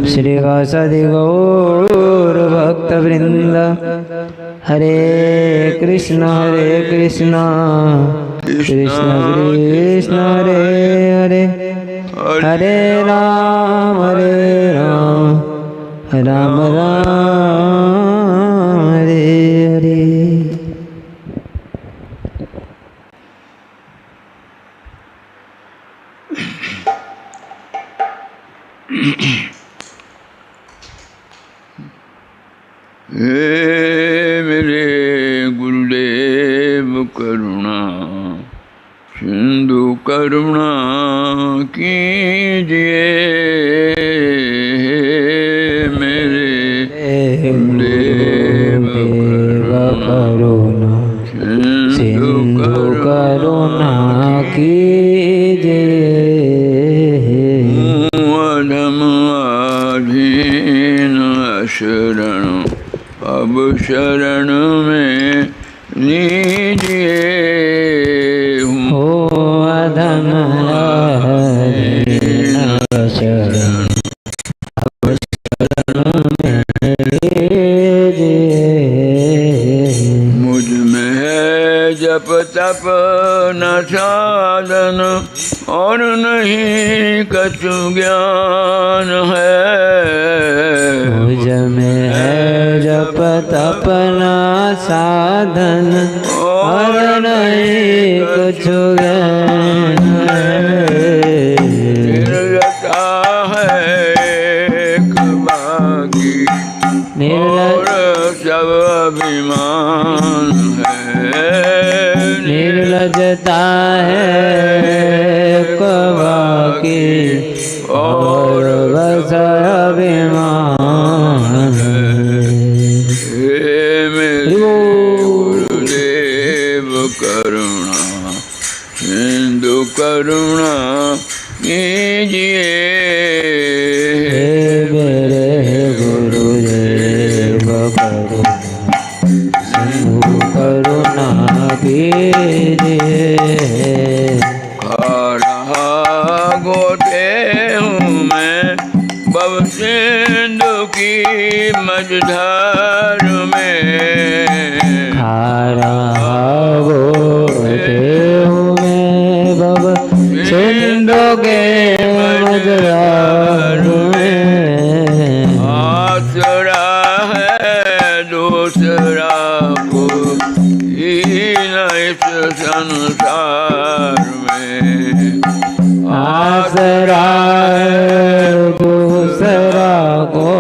श्रीवासदि गौर भक्तवृंद। हरे कृष्ण कृष्ण कृष्ण हरे हरे, हरे राम राम राम हरे हरे। हे मेरे गुरुदेव करुणा सिंधु करुणा कीजिए। हे मेरे गुरुदेव करुणा सिंधु करुणा कीजिए। अधम अधीन शरण अब शरण में लीजिए। हो अधम शरण अब शरण में लीजिए। मुझ में है जप तप न साधन और नहीं कछु ज्ञान है। मुझ में है जप तप न साधन और नहीं कछु ज्ञान है। निर्लता है एक बाकी और सब अभिमान है। निर्लजता है बाकी और बस अभिमान है। हे मेरे गुरुदेव करुणा सिंधु करुणा कीजिए। हे मेरे गुरुदेव करुणा सिंधु करुणा कीजिए। गोटे हूँ मैं भव सिंधु की मझधार में। खारा गोटे हूँ मैं भव सिंधु के मझधार में। आसरा है दूसरा को ही न इस संसार में। आसरा दूसरा को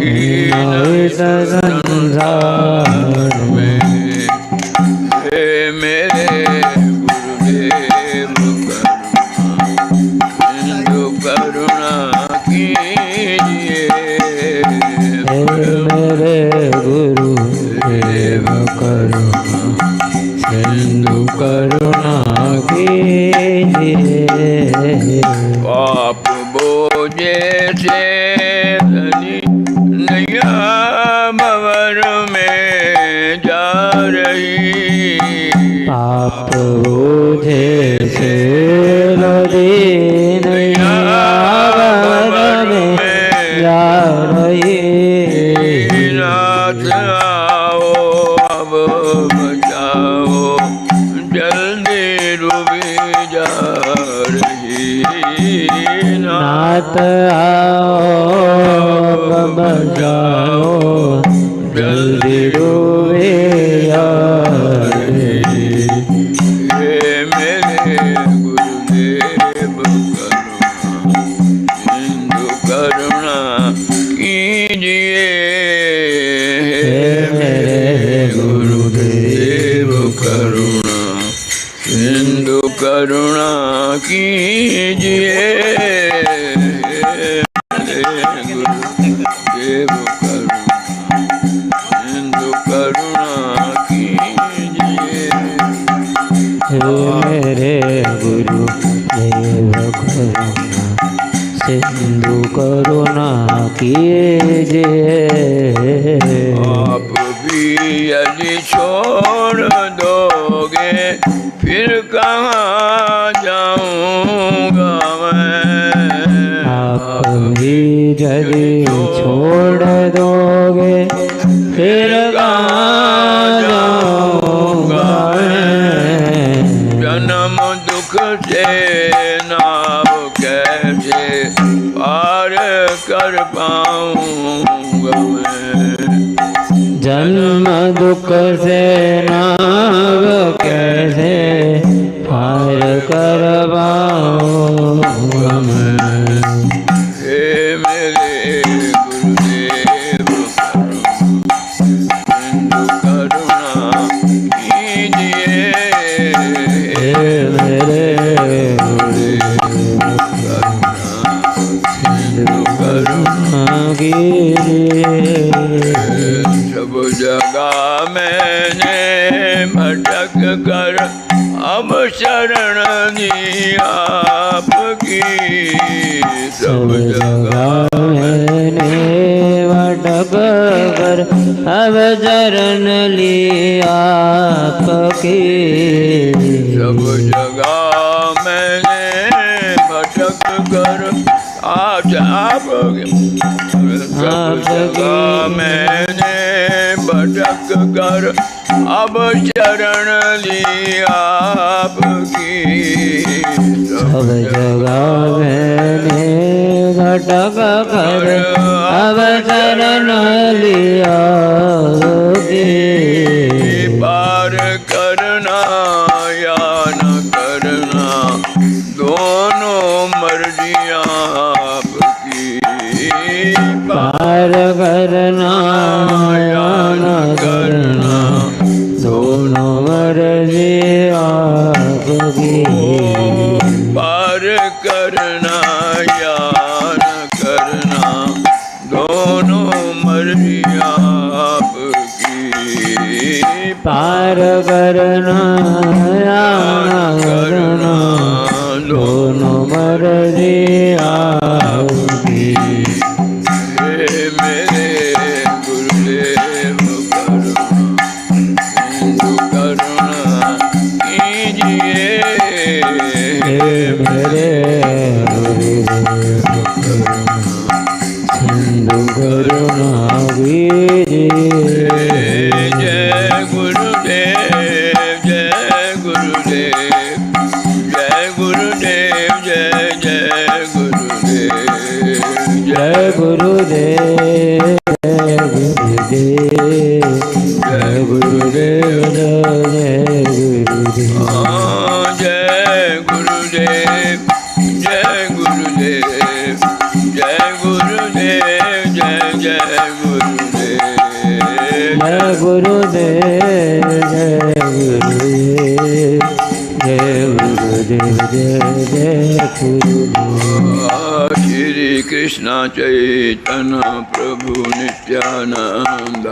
इस संसार में। हे मेरे गुरुदेव सिंधु करुणा कीजिए। हे मेरे गुरुदेव करुणा सिंधु करुणा कीजिए। पाप बोझे से धनी नैया भंवर में जा रही। पाप बोझे से नदी नैया भंवर में जा रही। नाथ आओ अब बचाओ जल्दी डूबी जा रही। नाथ आओ बचाओ जल्दी डूबे जा रही। हे मेरे गुरुदेव सिंधु करुणा कीजिए। हे मेरे गुरुदेव करुणा सिंधु करुणा कीजिए। गुरुदेव करुणा सिंधु करुणा कीजिए। हे मेरे गुरुदेव करुणा सिंधु करुणा कीजिए। आप भी यदि छोड़ दोगे फिर कहाँ जाऊँगा मैं। आप भी यदि छोड़ दोगे फिर कहाँ जाऊंगा मैं। जन्म दुख से नाव कैसे पार कर पाऊंगा मैं। जन्म दुख से नाव कैसे पार कर पाऊंगा मैं। हे मेरे गुरुदेव करुणा कीजिए। हे मेरे करुणा कीजिए। सब जगह मैंने भटक कर अब शरण दी आपकी। सब जगह मैंने भटक कर अब शरण ली आपकी। सब जगह मैंने भटक कर आज आप सब जगह मैंने भटक कर अब शरण ली आपकी। सब जगह मैंने भटक कर अब शरण लिया पार करना या न करना दोनों मर्जियां आपकी। पार करना या न करना दोनों मर्जी आपकी। पार करना या न करना दोनों मर्जियां आपकी। पार करना या न करना दोनों मर्जी आपकी। हे मेरे गुरुदेव करुणा कीजिए। हे मेरे सिंधु करुणा कीजिए। जय गुरुदेव जय गुरुदेव जय गुरुदेव जय जय गुरुदेव जय गुरुदेव जय गुरुदेव जय गुरुदेव जय गुरुदेव। जय गुरुदेव जय गुरुदेव जय गुरुदेव जय जय गुरुदेव। जय गुरुदेव जय गुरुदेव जय गुरुदेव जय जय गुरुदेव। श्री कृष्ण चैतन्य प्रभु नित्यानंद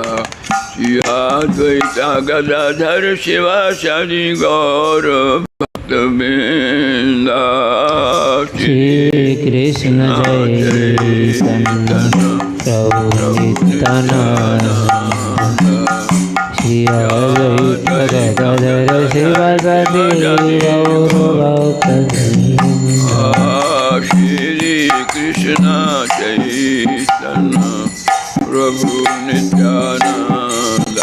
श्री अद्वैता गदाधर शिवासादि गौर भक्तवृंद। श्री कृष्ण चैतन्य प्रभु नित्यानंद श्री अद्वैता गदाधर शिवासादि गौर भक्तवृंद। श्री कृष्ण चैतन्य प्रभु नित्यानंद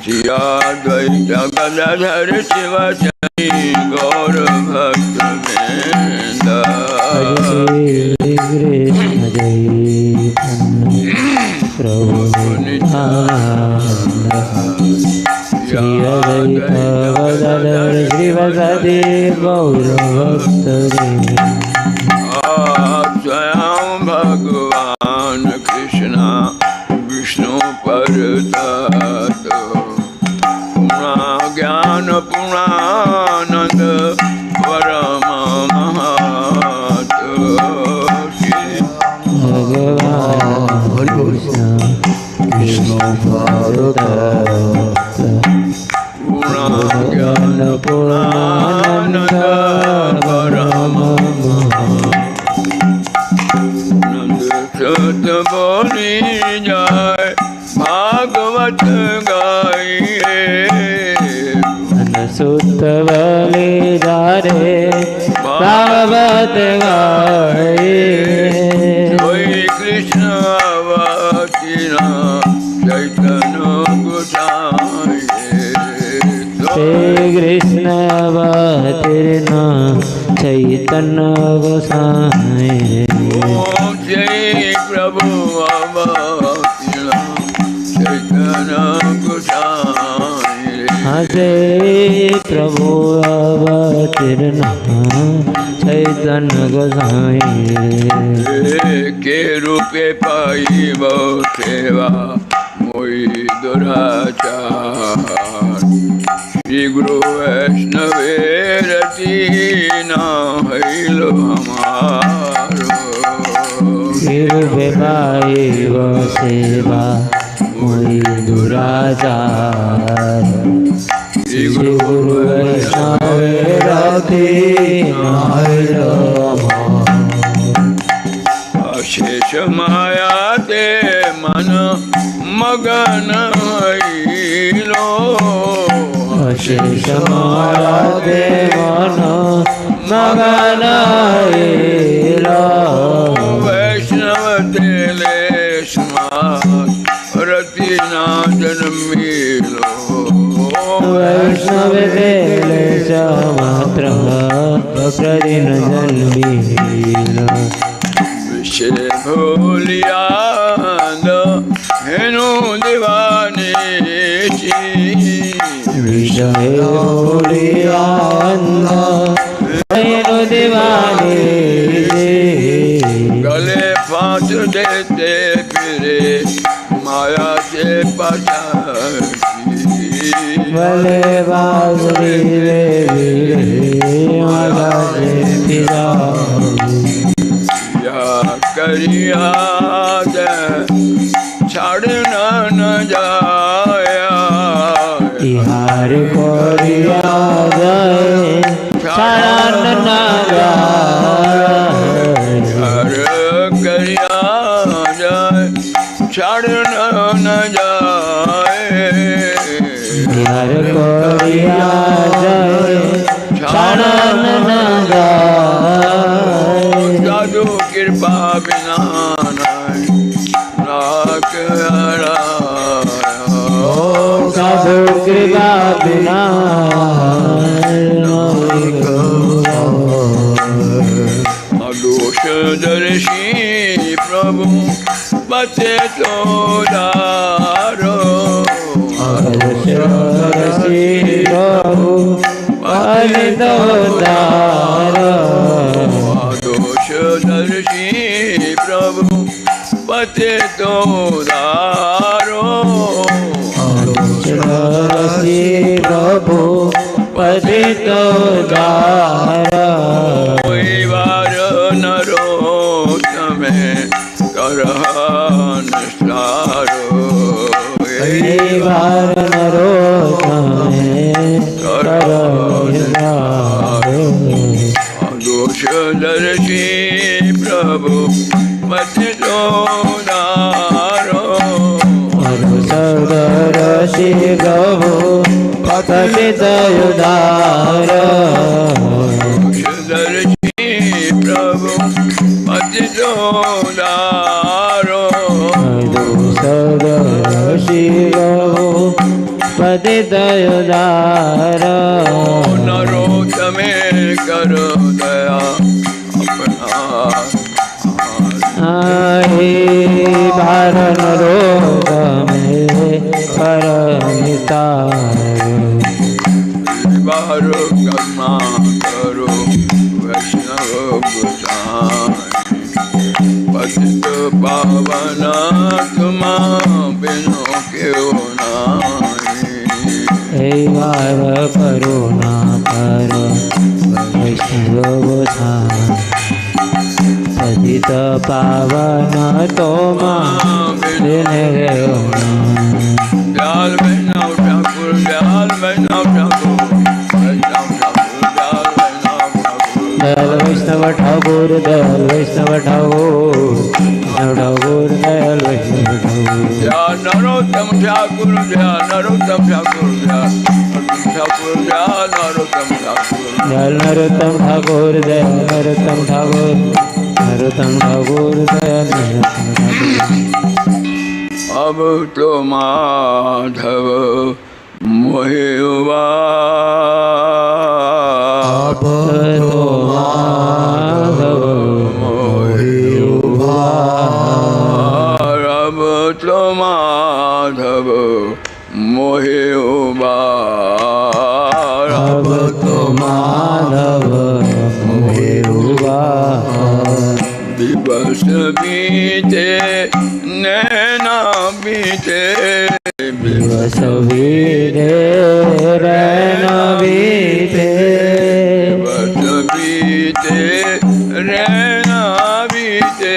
श्री अद्वैता गदाधर शिवासादि गौर भक्तवृंद। श्री कृष्ण चैतन्य प्रभु नित्यानंद श्री अद्वैता गदाधर शिवासादि गौर भक्तवृंद। स्वयं भगवान कृष्ण विष्णु परतत्व पुरा ज्ञान पुरानंद परम महत्। भगवान कृष्ण विष्णु परतत्व पुरा ज्ञान पुरानंद परम सत बोली जाए भागवत गाइए। सुत बोली जा रे भागवत गाइए। गोसाई ओम श्री प्रभु अवतीर्ण चैतन्य गोसाई हरे प्रभु अवतीर्ण चैतन्य गोसाई के रूपे पाइब सेवा मोई दुराचार श्री गुरु वैष्णवेर दीना हैलो हमारो रूपे पाइब सेवा मोई दुराचार श्री गुरु वैष्णवेर दीना हैलो शेष माया ते मन मगन हैलो शेष माया ते मन मगन हैलो वैष्णव तेलेश रति नादन मिलो वैष्णव तेलेश मात्र प्रतिन जन्मीलो विषय भूलियाद हेनु दीवानी विषय भूलियाद हेनु दीवानी गले फांस देते फिरे माया से पछाड़ी भले बाजरी रे वीरे माया से फिरा करिया छाड़ना न जाया तिहार कोरिया जाए छाड़न न जाए करिया जाए छाड़ना न जाए तिहार कोरिया जाए छाड़न न जाए साधु कृपा बिना नाक साधु कृपा बिना दोष दर्शी प्रभु बचे तो दारो दर्शी प्रभु बचे तो दारो दोष दर्शी प्रभु बचे तो दारो दर्शी प्रभु बचे तो दारो बार नरो तमें करह निस्तारो बार नरो तमें करह निस्तारो दोष दर्शी प्रभु बचे तो दारो दर्शी प्रभु बचे तो दारो दर्शी प्रभु बचे तो दारो दर्शी प्रभु बचे तो दारो नरो तमें करो दया अपना भारन रोग में परमितारो बारो करुणा करो वैष्णव गोसाई पतित पावन तुम बिनो क्यों नाई बार करुणा कर वैष्णव गोसाई पतित पावन तुम बिनो दयाल वैष्णव ठाकुर दयाल वैष्णव ठाकुर दयाल वैष्णव ठाकुर दयाल वैष्णव ठाकुर दयाल वैष्णव ठाकुर दयाल नरोत्तम ठाकुर दयाल नरोत्तम ठाकुर दयाल नरोत्तम ठाकुर दयाल नरोत्तम ठाकुर दयाल नरोत्तम ठाकुर नरोत्तम ठाकुर दयाल नरोत्तम ठाकुर अब तो माधव मोहे अब तो माधव दिवस बीते नैना बीते दिवस बीते रैना बीते दिवस बीते रैना बीते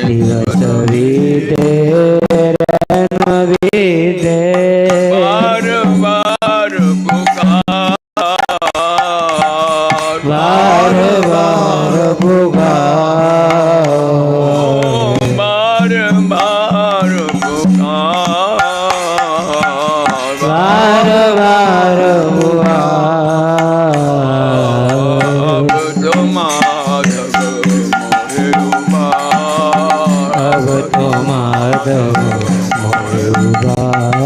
दिवस बीते रैना बीते बार बार पुकार बार बार पुकार बार बार पुकार बार बार पुकार अब तो माधव मोहे उबार अब तो माधव मोहे उबार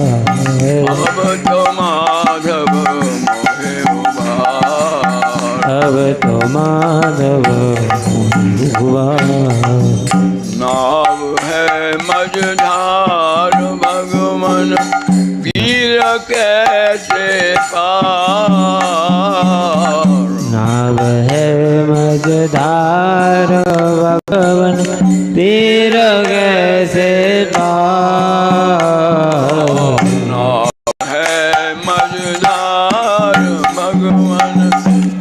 अब तो माधव मोहे उबार अब तो माधव मोहे उबार नाव है मझधार भगवन पीर कैसे पार नाव है मझधार भगवन तीर कैसे पार नाव है मझधार भगवन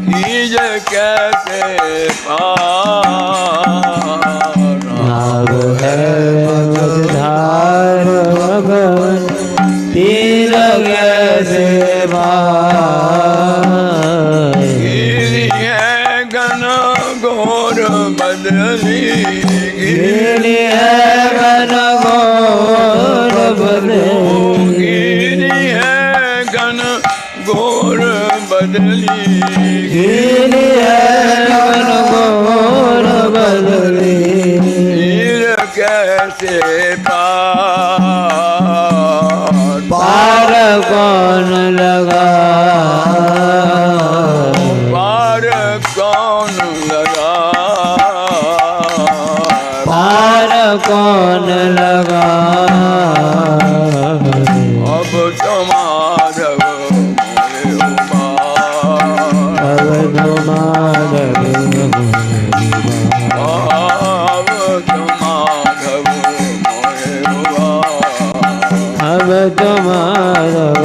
पीर कैसे पार नाव है मझधार भगवन तीर कैसे पार गिरी है घन घोर बदली गिरी है घन घोर बदली गिरी है घन घोर बदली गिरी है घन घोर बदली तीर कैसे पार पार कौन लगा पार कौन लगा पार कौन लगा अब तो माधव मोहे उबार अब तो माधव अब तो माधव मोहे उबार अब तो माधव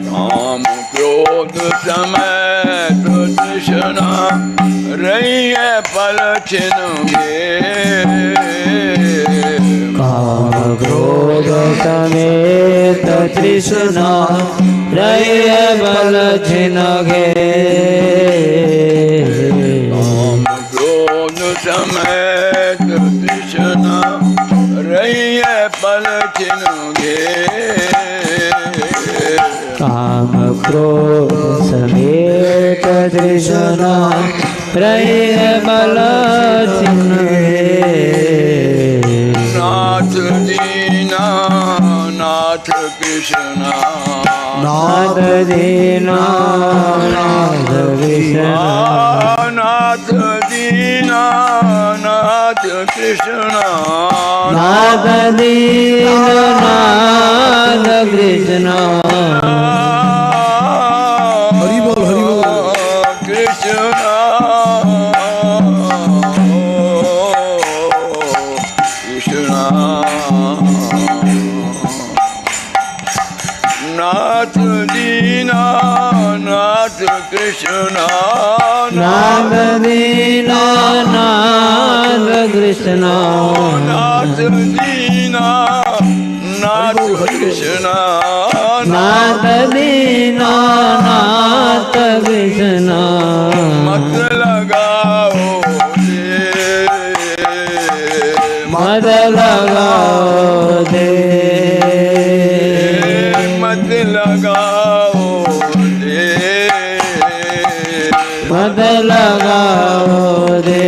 काम क्रोध समय तो तृष्णा रही है पल छिन काम क्रोध समेत तृष्णा रही बल छिन गे काम क्रोध समेत तृष्णा रही है पल छिन काम क्रोध समेत तृष्णा रही बल छिन नाथ दीना नाथ कृष्णा नाथ दीना नाथ कृष्ण नाथ दीना नाथ कृष्णा नाथ दीना नाथ कृष्ण हरि बोल कृष्णा कृष्णा नाथ दीना नाथ कृष्णा नाथ दीना नाथ कृष्ण नाथ दीना नाथ कृष्णा नाथ दीना नाथ कृष्ण मत लगाओ मत लगाओ दे मत लगाओ मत लगाओ दे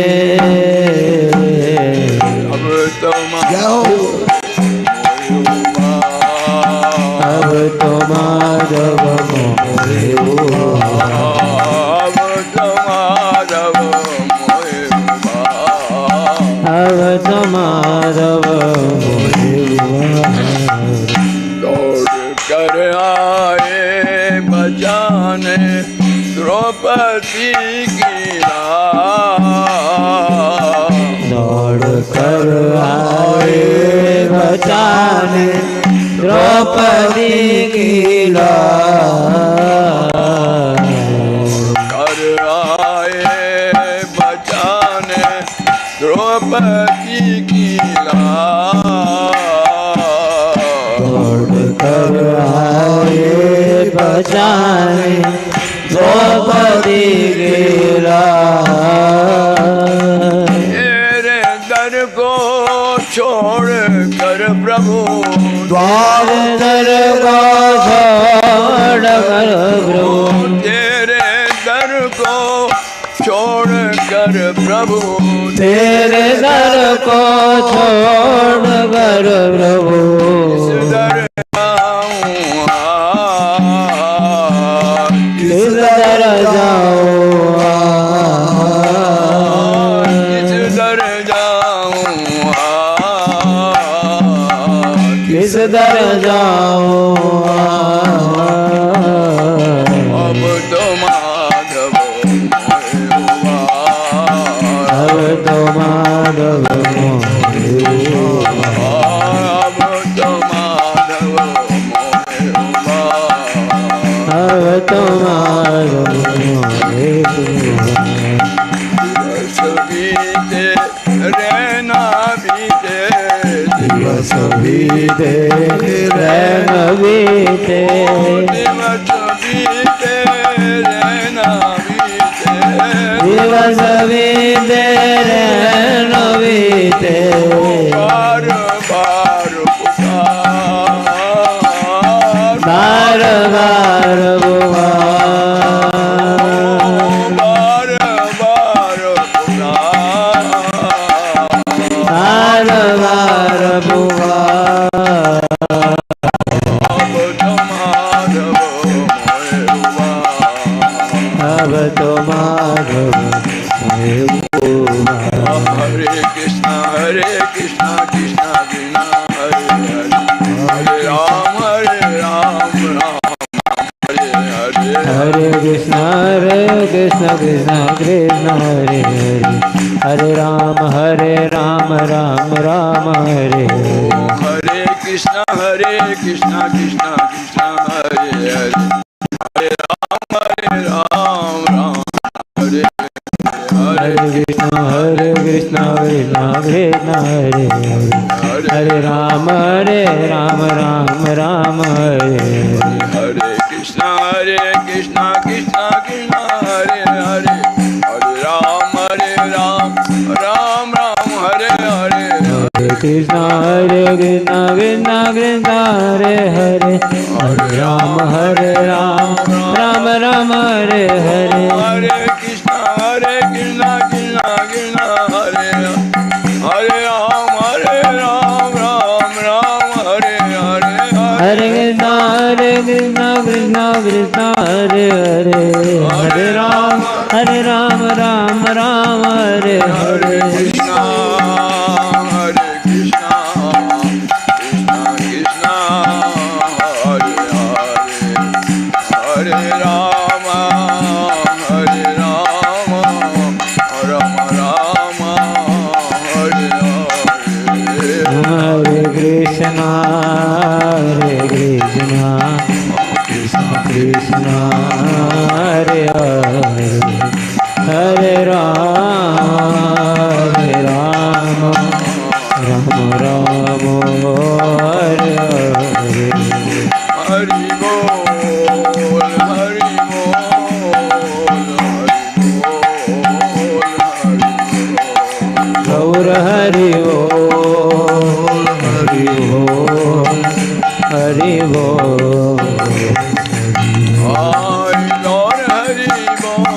अब तो अब तो माधव मोहे अब तो माधव मोहे अब तो माधव मोहे दौड़ कर आए बचाने द्रौपदी की लाज द्रौपदी की लाज कर आए बचाने द्रौपदी की लाज दौड़ कर आए बचाने द्रौपदी की लाज तेरे दर को छोड़ कर प्रभु द्वार दर को छोड़ कर प्रभु तेरे दर को छोड़ कर प्रभु तेरे दर को छोड़ कर प्रभु किस दर जाऊं किस दर जाऊं किस दर जाऊं अब तो माधव अब तो माधव अब तो माधव अब तो माधव दिवस बीते रहना बीते दिवस बीते रैन बीते दिवस बीते रहना बीते दिवस बीते रैन बीते बार बार पुकार बार बार बार बार पुकार बार बार पुकार अब तो माधव अब तो माधव हरे कृष्णा कृष्णा कृष्णा हरे हरे हरे राम राम हरे हरे हरे कृष्णा कृष्णा कृष्णा हरे हरे हरे राम राम राम हरे हरे कृष्णा कृष्णा कृष्णा हरे हरे हरे राम राम हरे हरे कृष्णा कृष्णा कृष्णा हरे हरे हरे राम राम राम हरे हरे कृष्णा कृष्णा कृष्णा हरे हरे हरे राम राम राम हरे हरे हरे कृष्णा कृष्णा कृष्णा हरे हरे हरे राम राम राम हरे हरे हरे कृष्णा कृष्णा कृष्णा हरे हरे राम राम राम हरे हरे हरे कृष्णा कृष्णा कृष्णा हरे हरे हरे राम राम हरे हरे हरे कृष्णा कृष्णा कृष्णा हरे हरे हरे राम राम राम हरे हरे हरे कृष्णा कृष्णा कृष्णा हरे हरे हरे राम राम राम हरे हरे हरि बोल हरि बोल गौर हरि बोल हरि बोल हरि बोल हरि गौर हरि बोल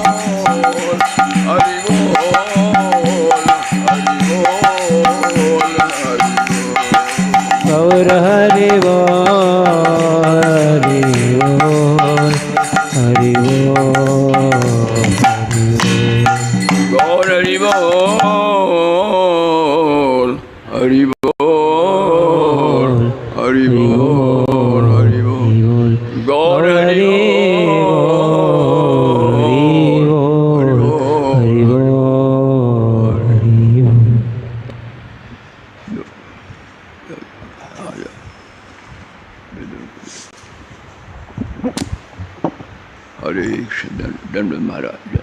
हरि बोल हरि बोल हरि गौर हरि बोल हरि बोल गौर हरि बोल हरि बोल हरि बोल हरि बोल गौर हरि बोल महाराज।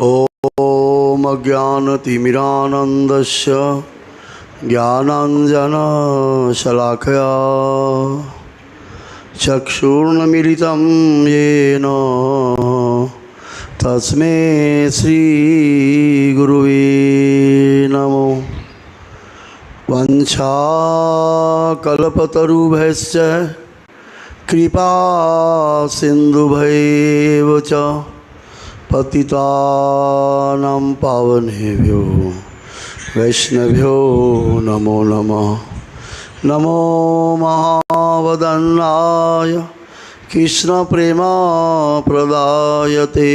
ॐ अज्ञानतिमिरानन्दस्य ज्ञानाञ्जनशलाकया चक्षुर्न्मिलितं येन तस्मै श्रीगुरुवे नमो। वंशाकल्पतरुभ्यश्च कृपा सिन्धुभैव च पतितानां पावनेभ्यो वैष्णवेभ्यो नमो नमः। नमो महावदन्नाय कृष्णप्रेमप्रदायते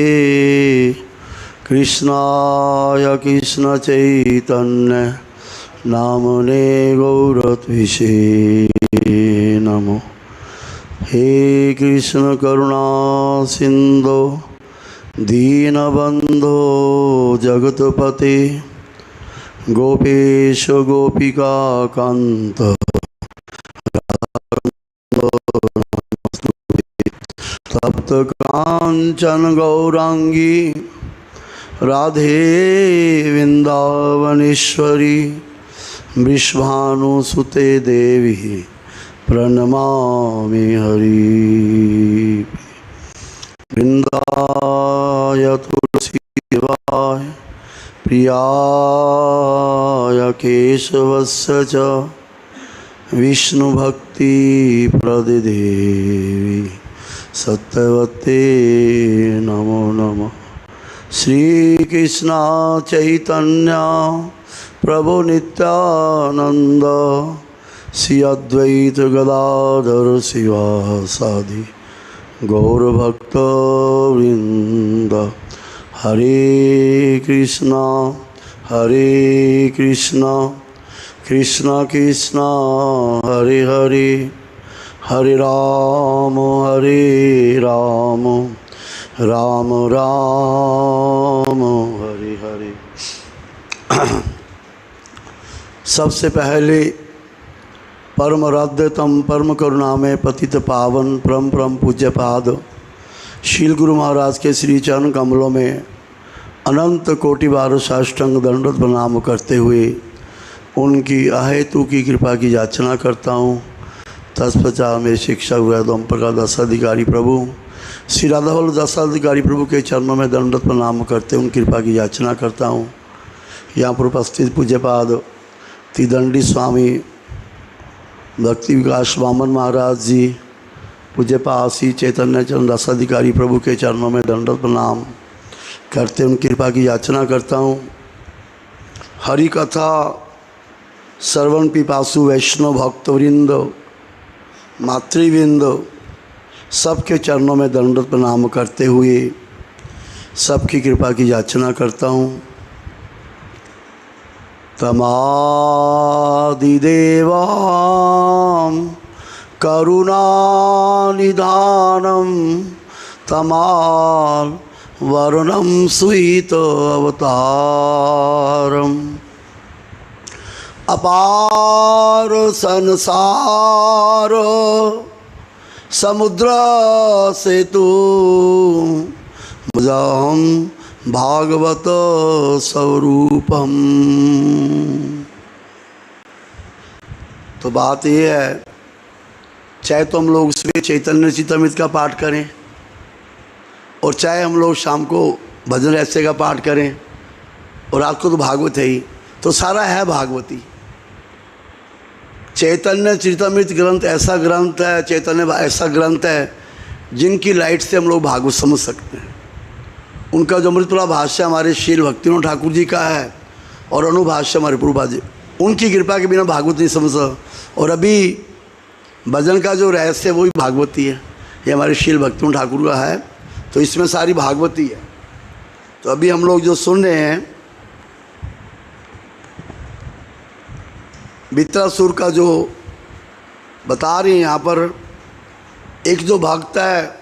कृष्णाय कृष्णचैतन्य नामने गौरत्विषे नमो। हे कृष्ण करुणा सिन्धो दीनबन्धो जगत्पते गोपेश गोपिका कान्त तप्त कांचन गौरांगी राधे वृंदावनेश्वरी वृषभानुसुते देवी प्रणमामि हरि। वृंदाय तुलसीदेवाय प्रियाय केशवस्य च विष्णुभक्ति प्रदेवी सत्यवते नमो नमः। श्री कृष्ण चैतन्य प्रभु नित्यानंद श्री अद्वैत गदाधर शिवासादि गौरभक्तवृंद। हरे कृष्णा कृष्ण कृष्ण हरे हरे हरे राम राम राम हरे हरे। सबसे पहले परम राध्यतम परम करुणामय पतित पावन परम परम पूज्य पाद शील गुरु महाराज के श्री चरण कमलों में अनंत कोटि बार साष्टांग दंडवत प्रणाम करते हुए उनकी अहेतु की कृपा की याचना करता हूँ। तत्पश्चात मेरे शिक्षक वैदम प्रकाश दशाधिकारी प्रभु श्री राधावल्लभ दशाधिकारी प्रभु के चरणों में दंडवत प्रणाम करते उनकी कृपा की याचना करता हूँ। यहाँ पर उपस्थित पूज्यपाद त्रिदंडी स्वामी भक्ति विकास वामन महाराज जी पूज्यपाद श्री चैतन्य चंद्र रसाधिकारी प्रभु के चरणों में दंडवत प्रणाम करते उनकी कृपा की याचना करता हूँ। हरि कथा श्रवण पिपासु वैष्णव भक्तवृंद मातृवृंद सबके चरणों में दंडवत प्रणाम करते हुए सबकी कृपा की याचना करता हूँ। तमादिदेवां करुणानिधानं तमाल वरुणं स्वीत अवतारम् अपार संसार समुद्र सेतु मुझहम भागवत स्वरूपम। तो बात यह है, चाहे तो हम लोग सुबह चैतन्य चरितामृत का पाठ करें और चाहे हम लोग शाम को भजन रहस्य का पाठ करें और रात को तो भागवत है ही, तो सारा है भागवती। चैतन्य चरितामृत ग्रंथ ऐसा ग्रंथ है, चैतन्य ऐसा ग्रंथ है जिनकी लाइट से हम लोग भागवत समझ सकते हैं। उनका जो अमृतपुरा भाष्य हमारे शील भक्तिविनोद ठाकुर जी का है और अनुभाष्य हमारे प्रभुपाद जी, उनकी कृपा के बिना भागवत नहीं समझ सकता। और अभी भजन का जो रहस्य है वो भी भागवती है, ये हमारे शील भक्तिविनोद ठाकुर का है, तो इसमें सारी भागवती है। तो अभी हम लोग जो सुन रहे हैं वित्रासुर का जो बता रहे हैं यहाँ पर, एक जो भक्त है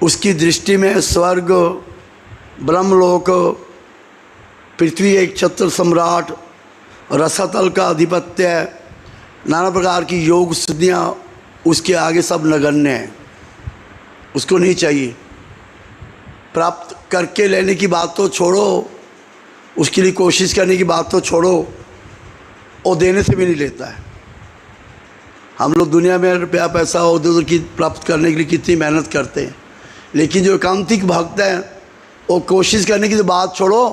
उसकी दृष्टि में स्वर्ग, ब्रह्मलोक, पृथ्वी एक छत्र सम्राट, रसातल का आधिपत्य, नाना प्रकार की योग सिद्धियाँ उसके आगे सब नगण्य हैं, उसको नहीं चाहिए। प्राप्त करके लेने की बात तो छोड़ो, उसके लिए कोशिश करने की बात तो छोड़ो, और देने से भी नहीं लेता है। हम लोग दुनिया में रुपया पैसा उधर की प्राप्त करने के लिए कितनी मेहनत करते हैं, लेकिन जो एकांतिक भक्त हैं वो कोशिश करने की तो बात छोड़ो।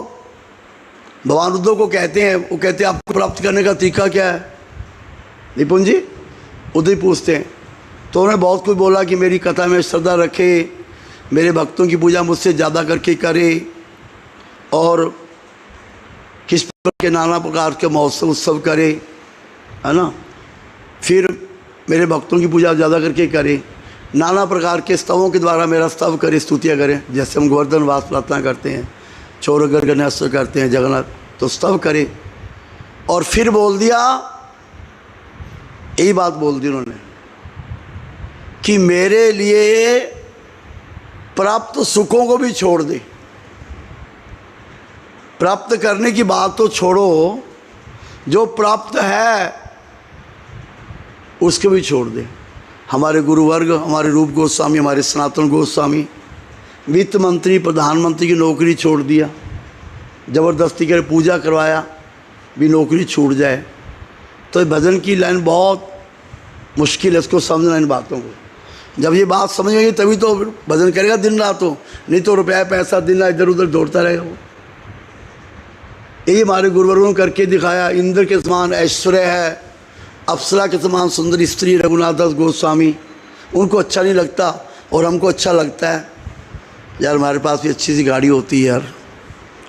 भगवान उद्धव को कहते हैं, वो कहते हैं आपको प्राप्त करने का तरीका क्या है निपुण जी, उद्धव पूछते हैं। तो उन्होंने बहुत कुछ बोला कि मेरी कथा में श्रद्धा रखे, मेरे भक्तों की पूजा मुझसे ज़्यादा करके करे, और किस प्रकार के नाना प्रकार के महोत्सव उत्सव करे, है ना, फिर मेरे भक्तों की पूजा ज़्यादा करके करे, नाना प्रकार के स्तवों के द्वारा मेरा स्तव करे, स्तुतियाँ करें, जैसे हम गोवर्धन वास प्रार्थना करते हैं, चौरगर गणेश करते हैं, जगन्नाथ, तो स्तव करे। और फिर बोल दिया, यही बात बोल दी उन्होंने कि मेरे लिए प्राप्त सुखों को भी छोड़ दे। प्राप्त करने की बात तो छोड़ो, जो प्राप्त है उसको भी छोड़ दे। हमारे गुरुवर्ग, हमारे रूप गोस्वामी, हमारे सनातन गोस्वामी वित्त मंत्री, प्रधानमंत्री की नौकरी छोड़ दिया, ज़बरदस्ती कर पूजा करवाया भी नौकरी छूट जाए। तो भजन की लाइन बहुत मुश्किल है, इसको समझना इन बातों को। जब ये बात समझेंगे तभी तो भजन करेगा दिन रात, हो नहीं तो रुपया पैसा दिन रात इधर उधर दौड़ता रहेगा वो। यही हमारे गुरुवर्गों ने करके दिखाया। इंद्र के समान ऐश्वर्य है, अप्सरा के समान सुंदर स्त्री रघुनाथ दास गोस्वामी, उनको अच्छा नहीं लगता और हमको अच्छा लगता है। यार हमारे पास भी अच्छी सी गाड़ी होती है यार,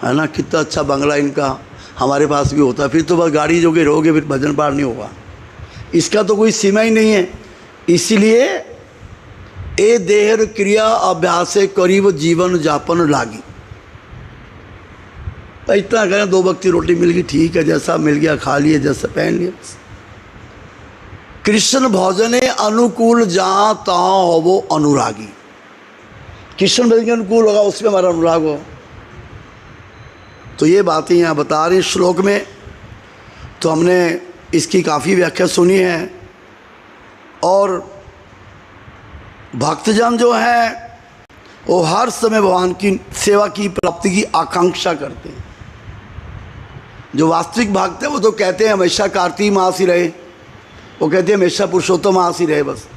है ना, कितना अच्छा बंगला इनका, हमारे पास भी होता है, फिर तो बस गाड़ी जो के रहोगे फिर भजन पाठ नहीं होगा। इसका तो कोई सीमा ही नहीं है। इसीलिए ए देहर क्रिया अभ्यास करीब जीवन जापन लागी। इतना करें, 2 वक्त की रोटी मिल गई ठीक है, जैसा मिल गया खा लिए, जैसा पहन लिया। कृष्ण भोजने अनुकूल जहाँ तहाँ हो वो अनुरागी। कृष्ण भजन के अनुकूल होगा उसमें हमारा अनुराग हो। तो ये बातें यहाँ बता रहे श्लोक में। तो हमने इसकी काफ़ी व्याख्या सुनी है। और भक्तजन जो है वो हर समय भगवान की सेवा की प्राप्ति की आकांक्षा करते हैं। जो वास्तविक भक्त है वो तो कहते हैं हमेशा कार्तिक मास ही रहे, वो कहते हैं हमेशा पुरुषोत्तम मास ही रहे बस,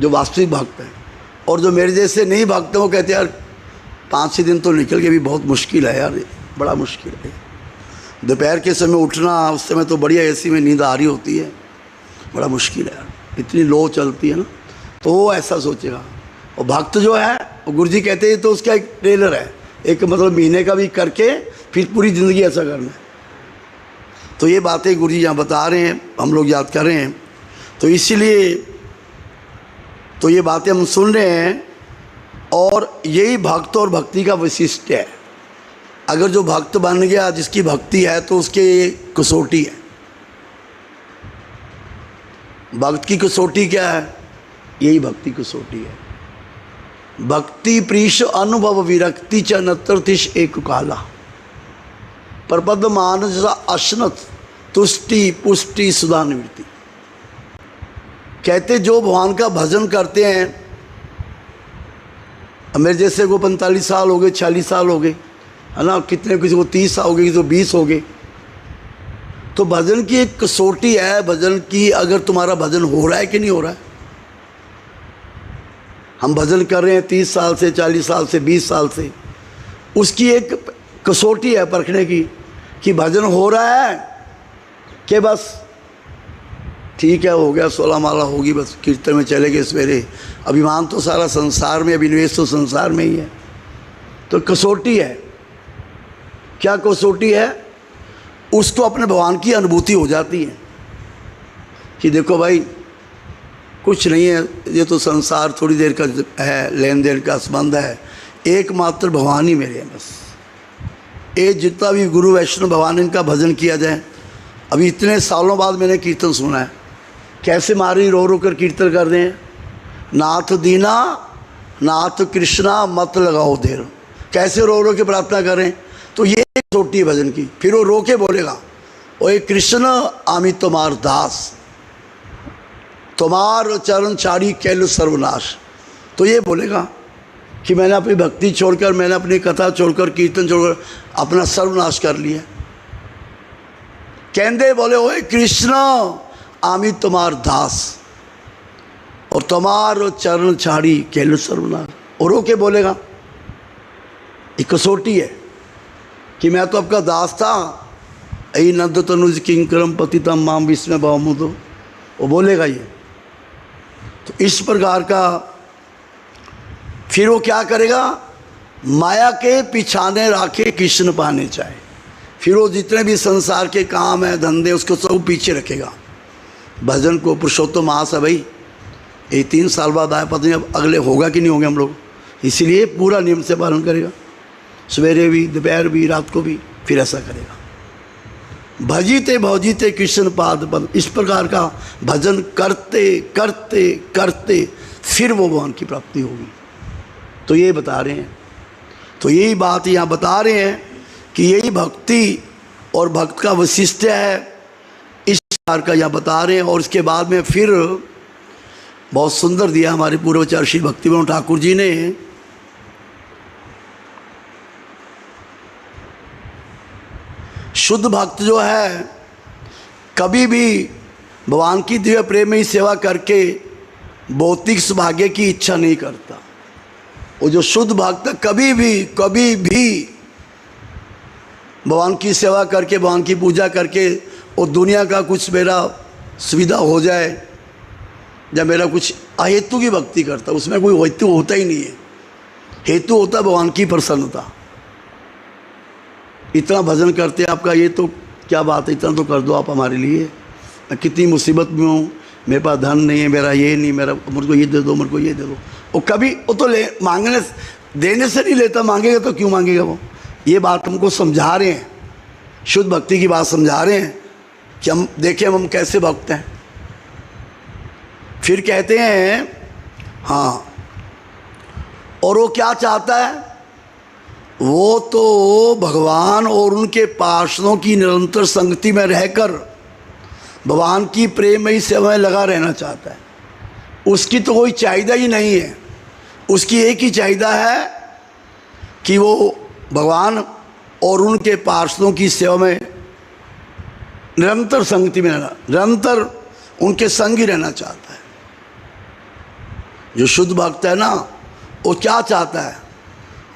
जो वास्तविक भक्त है। और जो मेरे जैसे नहीं भक्त हैं वो कहते हैं यार 5-6 दिन तो निकल के भी बहुत मुश्किल है यार, बड़ा मुश्किल है। दोपहर के समय उठना, उस समय तो बढ़िया एसी में नींद आ रही होती है, बड़ा मुश्किल है यार, इतनी लो चलती है ना। तो वो ऐसा सोचेगा। और भक्त जो है वो गुरु जी कहते हैं तो उसका एक ट्रेलर है, एक मतलब महीने का भी करके फिर पूरी ज़िंदगी ऐसा करना है। तो ये बातें गुरु जी यहाँ बता रहे हैं, हम लोग याद कर रहे हैं। तो इसीलिए तो ये बातें हम सुन रहे हैं। और यही भक्त और भक्ति का विशिष्ट है। अगर जो भक्त बन गया, जिसकी भक्ति है, तो उसके कसौटी है। भक्त की कसौटी क्या है? यही भक्ति कसौटी है। भक्ति प्रीश अनुभव विरक्ति च नत्रतिश एक काला परपद मानस अश्नत तुष्टि पुष्टि सुधा निवृत्ति। कहते जो भगवान का भजन करते हैं, मेरे जैसे को 45 साल हो गए, 40 साल हो गए, है ना, कितने किसी को 30 साल हो गए, किसी को 20 हो गए। तो भजन की एक कसौटी है, भजन की, अगर तुम्हारा भजन हो रहा है कि नहीं हो रहा है। हम भजन कर रहे हैं 30 साल से, 40 साल से, 20 साल से, उसकी एक कसौटी है परखने की कि भजन हो रहा है कि बस ठीक है, हो गया, 16 माला होगी, बस कीर्तन में चले गए सवेरे। अभिमान तो सारा संसार में, अभिनिवेश तो संसार में ही है। तो कसौटी है। क्या कसौटी है? उसको अपने भगवान की अनुभूति हो जाती है कि देखो भाई कुछ नहीं है, ये तो संसार थोड़ी देर का है, लेन देन का संबंध है, एकमात्र भगवान ही मेरे हैं बस। ये जितना भी गुरु वैष्णव भगवान इनका भजन किया जाए। अभी इतने सालों बाद मैंने कीर्तन सुना है, कैसे मारी रो रो कर कीर्तन कर रहे हैं, नाथ दीना नाथ कृष्णा मत लगाओ देर, कैसे रो रो के प्रार्थना करें। तो ये एक छोटी है भजन की। फिर वो रो के बोलेगा, ओए कृष्ण आमी तुम्हार दास, तुम्हार चरण छाड़ी कैल सर्वनाश। तो ये बोलेगा कि मैंने अपनी भक्ति छोड़कर, मैंने अपनी कथा छोड़कर, कीर्तन छोड़कर अपना सर्वनाश कर लिया। कहते बोले, ओए कृष्ण आमी तुम्हार दास और तुम्हार चरण छाड़ी कैल सर्वनाश। और रो के बोलेगा, एक कसौटी है कि मैं तो आपका दास था, ऐ नंद तनुज किंकरम पतितम माम विस्मय भावमुदो। वो बोलेगा ये। तो इस प्रकार का फिर वो क्या करेगा, माया के पिछाने राखे कृष्ण पाने चाहे। फिर वो जितने भी संसार के काम है, धंधे, उसको सब पीछे रखेगा। भजन को पुरुषोत्तम मास है भाई, ये 3 साल बाद आया, पता नहीं अब अगले होगा कि नहीं होंगे हम लोग, इसीलिए पूरा नियम से पालन करेगा, सवेरे भी, दोपहर भी, रात को भी। फिर ऐसा करेगा, भजीते भौजीते कृष्ण पाद पद। इस प्रकार का भजन करते करते करते फिर वो भगवान की प्राप्ति होगी। तो ये बता रहे हैं, तो यही बात यहाँ बता रहे हैं कि यही भक्ति और भक्त का वैशिष्ट्य है, इस प्रकार का यहाँ बता रहे हैं। और इसके बाद में फिर बहुत सुंदर दिया हमारे पूर्वाचार्य श्री भक्तिविनोद ठाकुर जी ने। शुद्ध भक्त जो है कभी भी भगवान की दिव्य प्रेम में ही सेवा करके भौतिक सौभाग्य की इच्छा नहीं करता। वो जो शुद्ध भक्त कभी भी भगवान की सेवा करके, भगवान की पूजा करके, और दुनिया का कुछ मेरा सुविधा हो जाए या मेरा कुछ अहेतु की भक्ति करता, उसमें कोई हेतु होता ही नहीं है। हेतु होता है भगवान की प्रसन्नता। इतना भजन करते हैं आपका, ये तो क्या बात है, इतना तो कर दो आप हमारे लिए, मैं कितनी मुसीबत में हूँ, मेरे पास धन नहीं है, मेरा ये नहीं, मेरा मुझको ये दे दो, मुझको ये दे दो। वो कभी वो तो ले मांगने देने से नहीं लेता, मांगेगा तो क्यों मांगेगा वो। ये बात हमको समझा रहे हैं, शुद्ध भक्ति की बात समझा रहे हैं कि हम देखें हम कैसे भक्त हैं। फिर कहते हैं हाँ, और वो क्या चाहता है, वो तो भगवान और उनके पार्षदों की निरंतर संगति में रहकर भगवान की प्रेममयी सेवा में लगा रहना चाहता है। उसकी तो कोई चाहिदा ही नहीं है, उसकी एक ही चाहिदा है कि वो भगवान और उनके पार्षदों की सेवा में निरंतर संगति में रहना, निरंतर उनके संग ही रहना चाहता है। जो शुद्ध भक्त है ना, वो क्या चाहता है,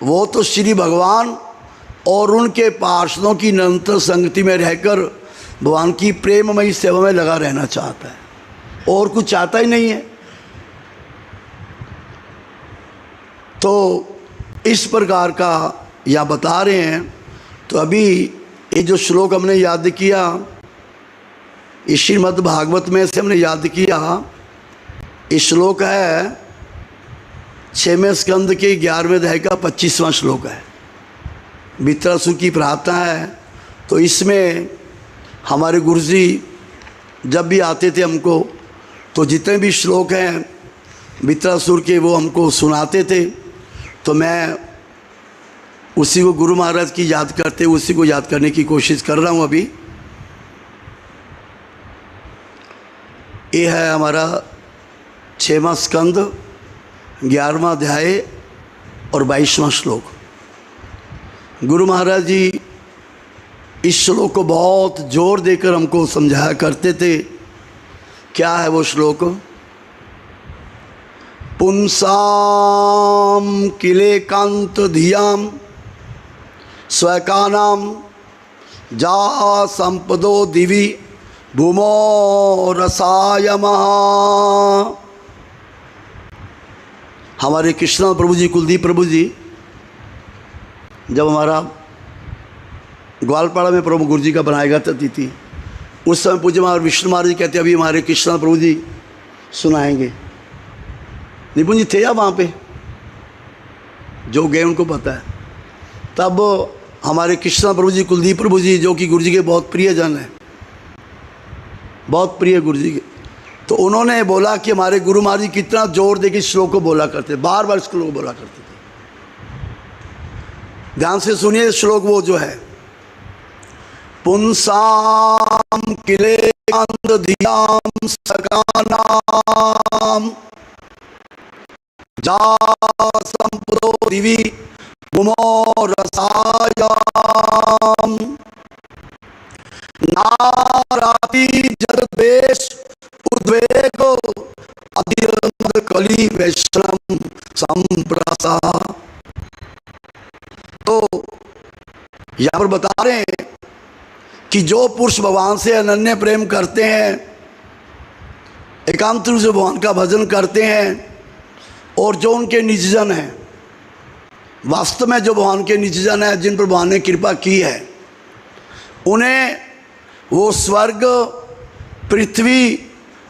वो तो श्री भगवान और उनके पार्षदों की निरंतर संगति में रहकर भगवान की प्रेममयी सेवा में लगा रहना चाहता है, और कुछ चाहता ही नहीं है। तो इस प्रकार का यह बता रहे हैं। तो अभी ये जो श्लोक हमने याद किया, इस श्रीमद् भागवत में से हमने याद किया, इस श्लोक है 6वें स्कंद के 11वें अध्याय का 25वां श्लोक है, वित्रासुर की प्रार्थना है। तो इसमें हमारे गुरुजी जब भी आते थे हमको, तो जितने भी श्लोक हैं वित्रासुर के वो हमको सुनाते थे। तो मैं उसी को गुरु महाराज की याद करते, उसी को याद करने की कोशिश कर रहा हूँ अभी। ये है हमारा 6वां स्कंद 11वां अध्याय और 22वां श्लोक। गुरु महाराज जी इस श्लोक को बहुत जोर देकर हमको समझाया करते थे। क्या है वो श्लोक, पुंसाम किले कांत धियाम स्वकानाम जा संपदो दिवि भूमो रसाय महा। हमारे कृष्णा प्रभु जी, कुलदीप प्रभु जी, जब हमारा ग्वालपाड़ा में प्रभु गुरु जी का बनाया गया था तिथि, उस समय पूज्य महाराज विष्णु महाराज जी कहते अभी हमारे कृष्णा प्रभु जी सुनाएंगे। निपुण जी थे या वहाँ पे? जो गए उनको पता है। तब हमारे कृष्णा प्रभु जी, कुलदीप प्रभु जी, जो कि गुरु जी के बहुत प्रिय जन हैं, बहुत प्रिय गुरु जी के, तो उन्होंने बोला कि हमारे गुरु महाराज जी कितना जोर दे के श्लोक को बोला करते, बार बार श्लोक बोला करते थे। ध्यान से सुनिए श्लोक वो जो है, पुंसाम किले धियाम सकानाम जा संपदो दिवी मुमो रसायाम नाराति जद्वेश उद्वेगो अधीरमद कली वैष्णव संप्रसा। तो यहाँ पर बता रहे हैं कि जो पुरुष भगवान से अनन्य प्रेम करते हैं, एकांत रूप से भगवान का भजन करते हैं, और जो उनके निजजन हैं, वास्तव में जो भगवान के निजजन हैं, जिन पर भगवान ने कृपा की है, उन्हें वो स्वर्ग, पृथ्वी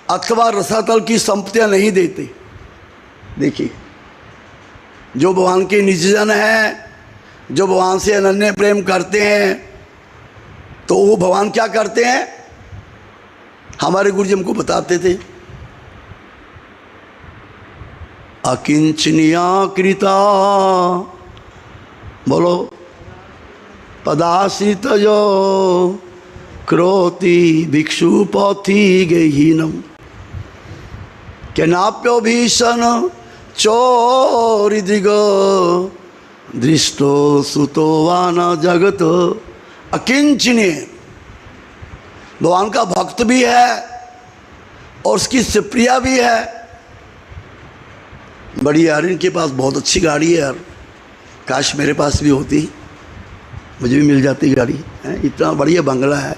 अथवा रसातल की संपत्तियां नहीं देते। देखिए, जो भगवान के निजजन हैं, जो भगवान से अनन्य प्रेम करते हैं, तो वो भगवान क्या करते हैं? हमारे गुरु जी हमको बताते थे, अकिंचनिया कृता, बोलो, पदाश्रित जो क्रोति भिक्षु पौथी गहीनम के नाप्यो भीषण चोरी दिग दृष्टो सुतो वान जगत। अकिंचनीय, भगवान का भक्त भी है और उसकी सुप्रिया भी है। बड़ी यार, इनके पास बहुत अच्छी गाड़ी है यार, काश मेरे पास भी होती, मुझे भी मिल जाती गाड़ी है। इतना बढ़िया बंगला है,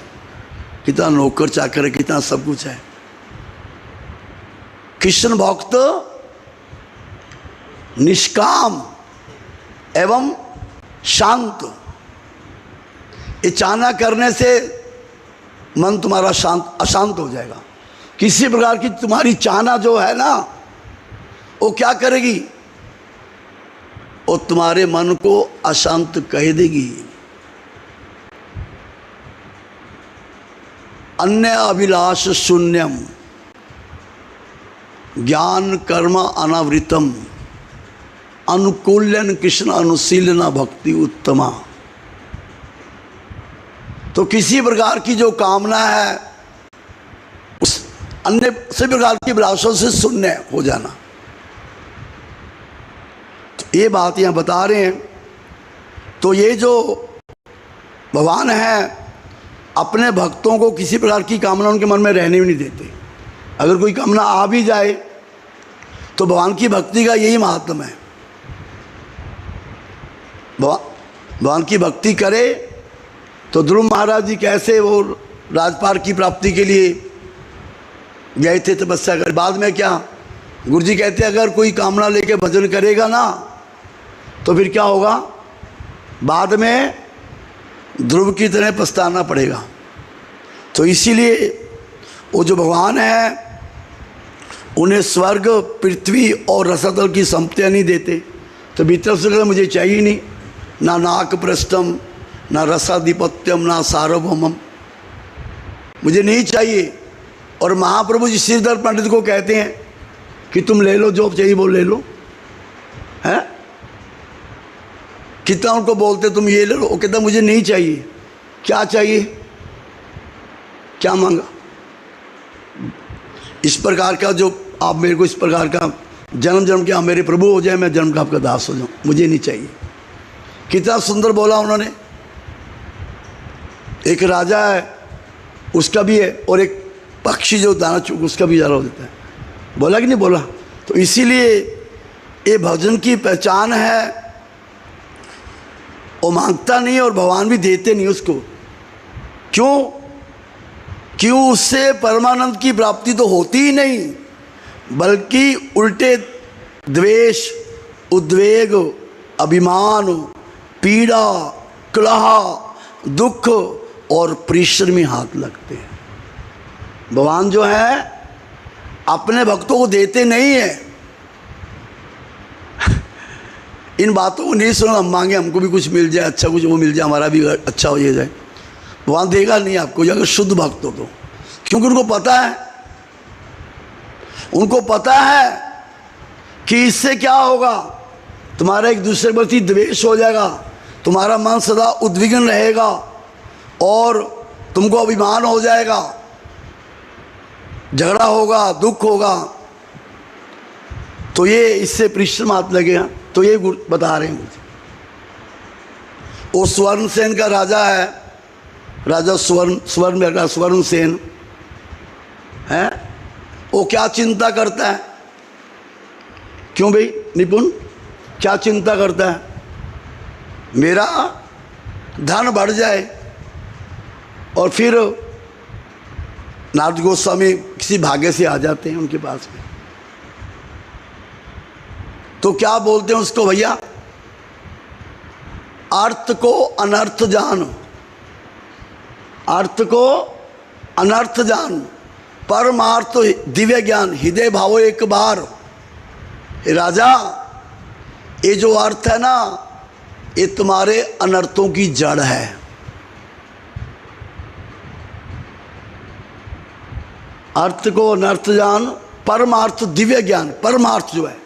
कितना नौकर चाकर है, कितना सब कुछ है। कृष्ण भक्त निष्काम एवं शांत, ये चाहना करने से मन तुम्हारा शांत अशांत हो जाएगा। किसी प्रकार की तुम्हारी चाहना जो है ना, वो क्या करेगी? वो तुम्हारे मन को अशांत कह देगी। अन्य अभिलाष शून्यम ज्ञान कर्म अनावृतम अनुकूल्यन कृष्ण अनुशीलना भक्ति उत्तमा। तो किसी प्रकार की जो कामना है, उस अन्य सभी प्रकार की अभिलाषों से शून्य हो जाना। तो ये बात यहाँ बता रहे हैं। तो ये जो भगवान है, अपने भक्तों को किसी प्रकार की कामना उनके मन में रहने भी नहीं देते। अगर कोई कामना आ भी जाए तो भगवान की भक्ति का यही महात्म है। भगवान की भक्ति करे तो ध्रुव महाराज जी कैसे वो राजपाट की प्राप्ति के लिए गए थे तपस्या कर, बाद में क्या गुरु जी कहते अगर कोई कामना लेके भजन करेगा ना तो फिर क्या होगा? बाद में ध्रुव की तरह पछताना पड़ेगा। तो इसीलिए वो जो भगवान है उन्हें स्वर्ग, पृथ्वी और रसातल की संपत्तियाँ नहीं देते। तो भीतर से कहते मुझे चाहिए नहीं, ना नाक पृष्ठम, ना रसाधिपत्यम, ना सार्वभौमम, मुझे नहीं चाहिए। और महाप्रभु जी श्रीधर पंडित को कहते हैं कि तुम ले लो, जो चाहिए वो ले लो, है कितना उनको बोलते तुम ये ले लो, वो कहता मुझे नहीं चाहिए। क्या चाहिए? क्या मांगा? इस प्रकार का जो आप मेरे को इस प्रकार का जन्म जन्म के आप मेरे प्रभु हो जाए, मैं जन्म का आपका दास हो जाऊं, मुझे नहीं चाहिए। कितना सुंदर बोला उन्होंने। एक राजा है उसका भी है, और एक पक्षी जो दाना चुक उसका भी ज़्यादा हो देता है। बोला कि नहीं बोला? तो इसीलिए ये भजन की पहचान है। वो मांगता नहीं और भगवान भी देते नहीं उसको। क्यों? उससे परमानंद की प्राप्ति तो होती ही नहीं, बल्कि उल्टे द्वेष, उद्वेग, अभिमान, पीड़ा, कलह, दुख और परिश्रम में हाथ लगते हैं। भगवान जो है अपने भक्तों को देते नहीं है। इन बातों को नहीं सुनो, हम मांगे हमको भी कुछ मिल जाए, अच्छा कुछ वो मिल जाए, हमारा भी अच्छा हो जाए। भगवान देगा नहीं आपको अगर शुद्ध भक्त हो तो, क्योंकि उनको पता है कि इससे क्या होगा, तुम्हारा एक दूसरे के प्रति द्वेष हो जाएगा, तुम्हारा मन सदा उद्विग्न रहेगा और तुमको अभिमान हो जाएगा, झगड़ा होगा, दुख होगा। तो ये इससे परिश्रम हाथ लगेगा। तो ये बता रहे हैं मुझे। वो स्वर्ण सेन का राजा है, राजा स्वर्ण सेन है। वो क्या चिंता करता है? क्यों भाई निपुण, क्या चिंता करता है? मेरा धन बढ़ जाए। और फिर नारद गोस्वामी किसी भाग्य से आ जाते हैं उनके पास में, तो क्या बोलते हैं उसको, भैया अर्थ को अनर्थ जान, अर्थ को अनर्थ जान, परमार्थ दिव्य ज्ञान, हृदय भावो एक बार। राजा, ये जो अर्थ है ना, ये तुम्हारे अनर्थों की जड़ है। अर्थ को अनर्थ जान, परमार्थ दिव्य ज्ञान। परमार्थ जो है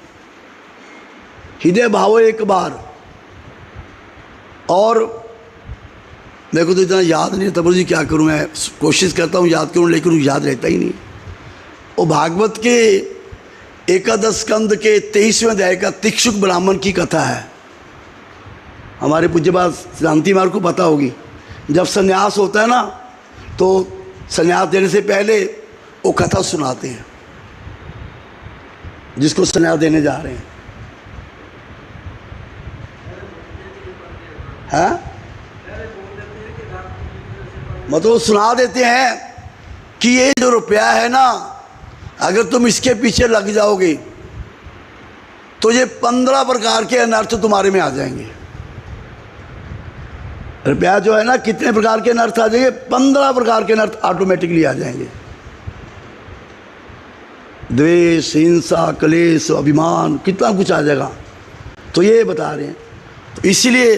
हृदय भावो एक बार। और मेरे को तो इतना याद नहीं रहता, प्रभु जी क्या करूं, मैं कोशिश करता हूं याद करूं, लेकिन याद रहता ही नहीं। वो भागवत के एकादश स्कंद के 23वें अध्याय का तिक्षुक ब्राह्मण की कथा है। हमारे पूज्य बात शांति मार्ग को पता होगी, जब संन्यास होता है ना, तो संन्यास देने से पहले वो कथा सुनाते हैं जिसको संन्यास देने जा रहे हैं। हाँ, मतलब सुना देते हैं कि ये जो रुपया है ना, अगर तुम इसके पीछे लग जाओगे तो ये 15 प्रकार के अनर्थ तुम्हारे में आ जाएंगे। रुपया जो है ना, कितने प्रकार के अनर्थ आ जाएंगे? 15 प्रकार के अनर्थ ऑटोमेटिकली आ जाएंगे। द्वेष, हिंसा, क्लेश, अभिमान, कितना कुछ आ जाएगा। तो ये बता रहे हैं। तो इसीलिए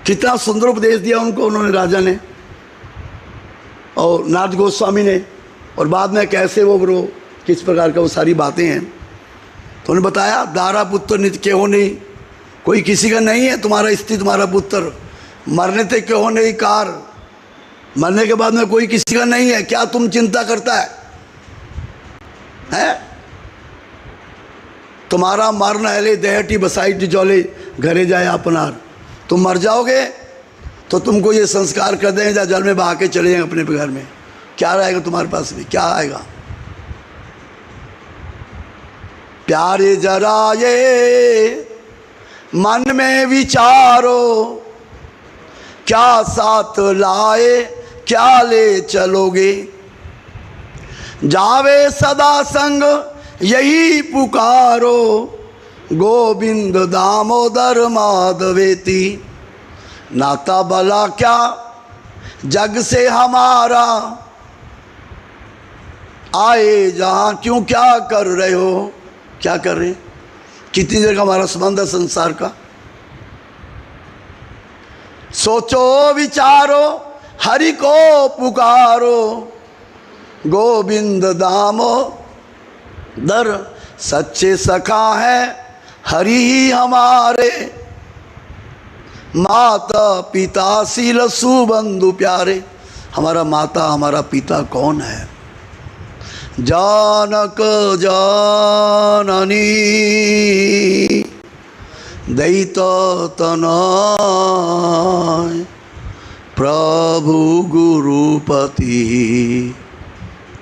कितना सुंदर उपदेश दिया उनको उन्होंने, राजा ने और नारद गोस्वामी ने, और बाद में कैसे वो किस प्रकार का वो सारी बातें हैं। तो उन्होंने बताया, दारा पुत्र नित्य क्यों नहीं, कोई किसी का नहीं है तुम्हारा स्त्री, तुम्हारा पुत्र मरने थे क्यों नहीं कार, मरने के बाद में कोई किसी का नहीं है, क्या तुम चिंता करता है? तुम्हारा मरण हले देहटी बसाई जोले घरे जाए अपनार। तुम मर जाओगे तो तुमको ये संस्कार कर देंगे, या जल में बहा के चले जाएंगे अपने घर में। क्या रहेगा तुम्हारे पास में? क्या आएगा? प्यारे जरा ये मन में विचारो, क्या साथ लाए क्या ले चलोगे, जावे सदा संग यही पुकारो, गोविंद दामोदर माधवेती। नाता भला क्या जग से हमारा, आए जहां क्यों क्या कर रहे हो, क्या कर रहे हैं? कितनी देर का हमारा संबंध है संसार का? सोचो विचारो हरि को पुकारो, गोविंद दामोदर सच्चे सखा है हरि ही हमारे, माता पिता शील सुबंधु प्यारे। हमारा माता हमारा पिता कौन है? जानक जाननी दैत तनय, प्रभु गुरुपति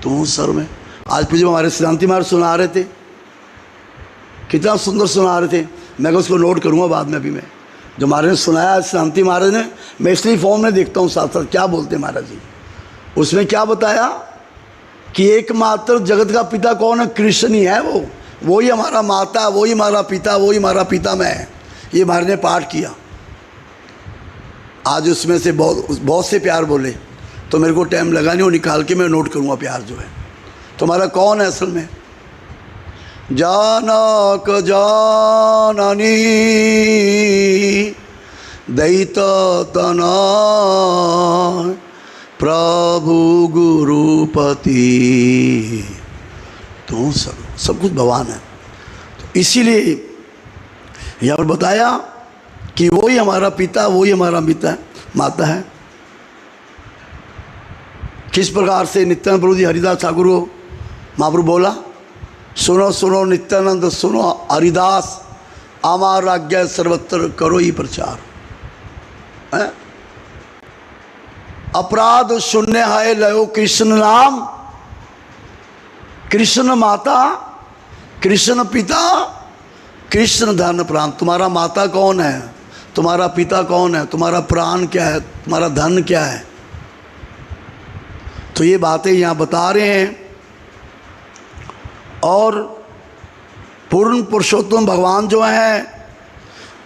तू सर में। आज पूज्य हमारे शांति मार्ग सुना रहे थे, कितना सुंदर सुना रहे थे। मैं उसको नोट करूँगा बाद में। अभी मैं जो महाराज ने सुनाया शांति महाराज ने, मैं इसलिए फॉर्म में देखता हूँ साथ साथ क्या बोलते हैं महाराज जी। उसमें क्या बताया कि एकमात्र जगत का पिता कौन है? कृष्ण ही है। वो ही हमारा माता, वही हमारा पिता, वही हमारा पिता मैं है। ये महाराज ने पाठ किया। आज उसमें से बहुत से प्यार बोले, तो मेरे को टाइम लगा नहीं, वो निकाल के मैं नोट करूँगा प्यार जो है। तुम्हारा कौन है असल में? जानक जाननी दैत तना प्रभु गुरुपति, तो सब कुछ भगवान है। तो इसीलिए यहाँ पर बताया कि वो ही हमारा पिता, वो ही हमारा माता है। किस प्रकार से नित्यानंद प्रभु जी हरिदास ठाकुर को महाप्रभु बोला, सुनो सुनो नित्यानंद सुनो हरिदास, आमार आज्ञा सर्वत्र करो ही प्रचार। अपराध शून्य है लयो कृष्ण नाम, कृष्ण माता कृष्ण पिता कृष्ण धन प्राण। तुम्हारा माता कौन है, तुम्हारा पिता कौन है, तुम्हारा प्राण क्या है, तुम्हारा धन क्या है। तो ये बातें यहाँ बता रहे हैं। और पूर्ण पुरुषोत्तम भगवान जो हैं,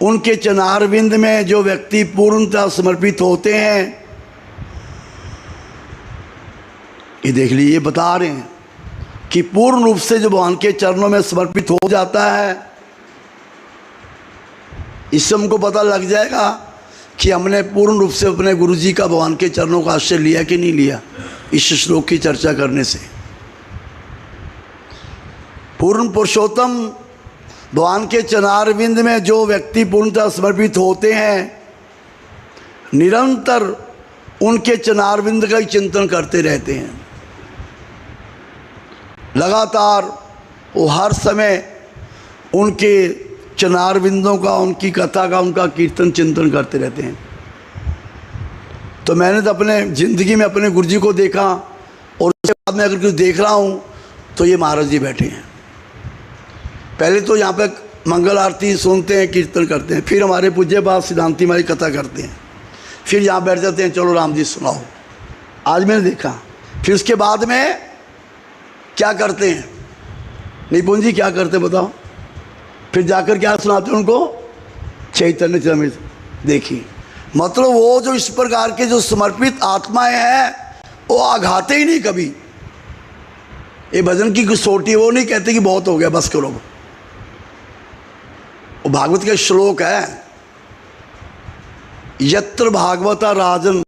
उनके चरणारविंद में जो व्यक्ति पूर्णतः समर्पित होते हैं, ये देख लीजिए, बता रहे हैं कि पूर्ण रूप से जो भगवान के चरणों में समर्पित हो जाता है, इससे हमको पता लग जाएगा कि हमने पूर्ण रूप से अपने गुरु जी का भगवान के चरणों का आश्रय लिया कि नहीं लिया। इस श्लोक की चर्चा करने से पूर्ण पुरुषोत्तम भगवान के चरणारविंद में जो व्यक्ति पूर्णतः समर्पित होते हैं, निरंतर उनके चरणारविंद का ही चिंतन करते रहते हैं। लगातार वो हर समय उनके चरणारविंदों का, उनकी कथा का, उनका कीर्तन चिंतन करते रहते हैं। तो मैंने तो अपने ज़िंदगी में अपने गुरु जी को देखा, और उसके बाद में अगर कुछ देख रहा हूँ तो ये महाराज जी बैठे हैं। पहले तो यहाँ पे मंगल आरती सुनते हैं, कीर्तन करते हैं, फिर हमारे पूज्य बाप सिद्धांती माई कथा करते हैं, फिर यहाँ बैठ जाते हैं, चलो राम जी सुनाओ। आज मैंने देखा। फिर उसके बाद में क्या करते हैं निपुण जी, क्या करते बताओ? फिर जाकर क्या सुनाते हैं उनको? चैतन्य चरित। देखिए, मतलब वो जो इस प्रकार के जो समर्पित आत्माएं हैं, वो आघाते ही नहीं कभी। ये भजन की कसौटी, वो नहीं कहते कि बहुत हो गया बस करो। वो भागवत का श्लोक है, यत्र भागवता राजन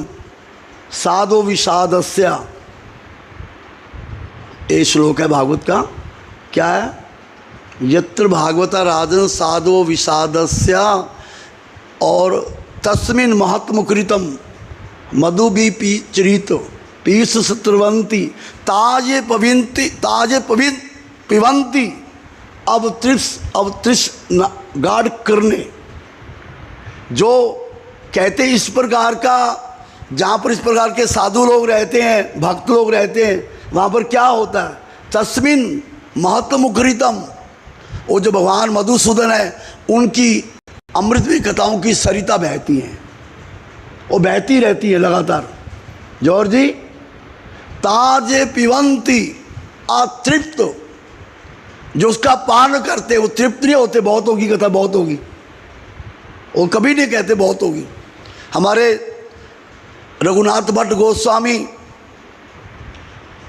साधो विषादस्य। ये श्लोक है भागवत का। क्या है? यत्र भागवता राजन साधो विषादस्य और तस्मिन् महत्मुकृतम मधु भी चरित पीस सत्रवंती ताजे पिबंती अब त्रिश गाढ़ करने। जो कहते इस प्रकार का, जहाँ पर इस प्रकार के साधु लोग रहते हैं, भक्त लोग रहते हैं, वहाँ पर क्या होता है? तस्मिन् महत्मुखरितम, वो जो भगवान मधुसूदन है, उनकी अमृतमयी कथाओं की सरिता बहती हैं, वो बहती रहती है लगातार। जौहर जी, ताजे पिबंती अतृप्त, जो उसका पान करते वो तृप्त नहीं होते। बहुत होगी कथा, बहुत होगी, वो कभी नहीं कहते बहुत होगी। हमारे रघुनाथ भट्ट गोस्वामी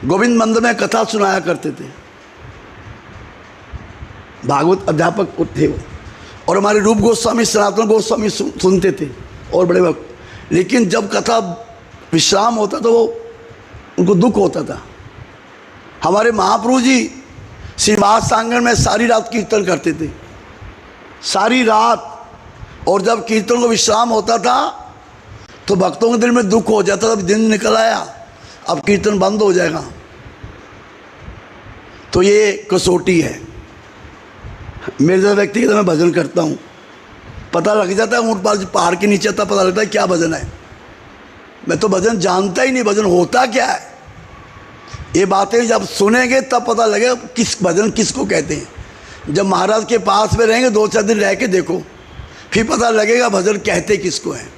गोविंद मंदिर में कथा सुनाया करते थे, भागवत अध्यापक थे वो। और हमारे रूप गोस्वामी, सनातन गोस्वामी सुनते थे, और बड़े वक्त। लेकिन जब कथा विश्राम होता तो वो उनको दुख होता था। हमारे महाप्रभु जी श्रीवास सांगण में सारी रात कीर्तन करते थे, सारी रात। और जब कीर्तन को विश्राम होता था तो भक्तों के दिल में दुख हो जाता था, अब दिन निकल आया, अब कीर्तन बंद हो जाएगा। तो ये कसौटी है। मेरे जैसा व्यक्ति के मैं भजन करता हूँ, पता लग जाता है ऊँट पार पहाड़ के नीचे आता, पता लगता है क्या भजन है। मैं तो भजन जानता ही नहीं, भजन होता क्या है। ये बातें जब सुनेंगे तब पता लगेगा किस भजन किसको कहते हैं। जब महाराज के पास में रहेंगे, 2-4 दिन रह के देखो, फिर पता लगेगा भजन कहते किसको हैं।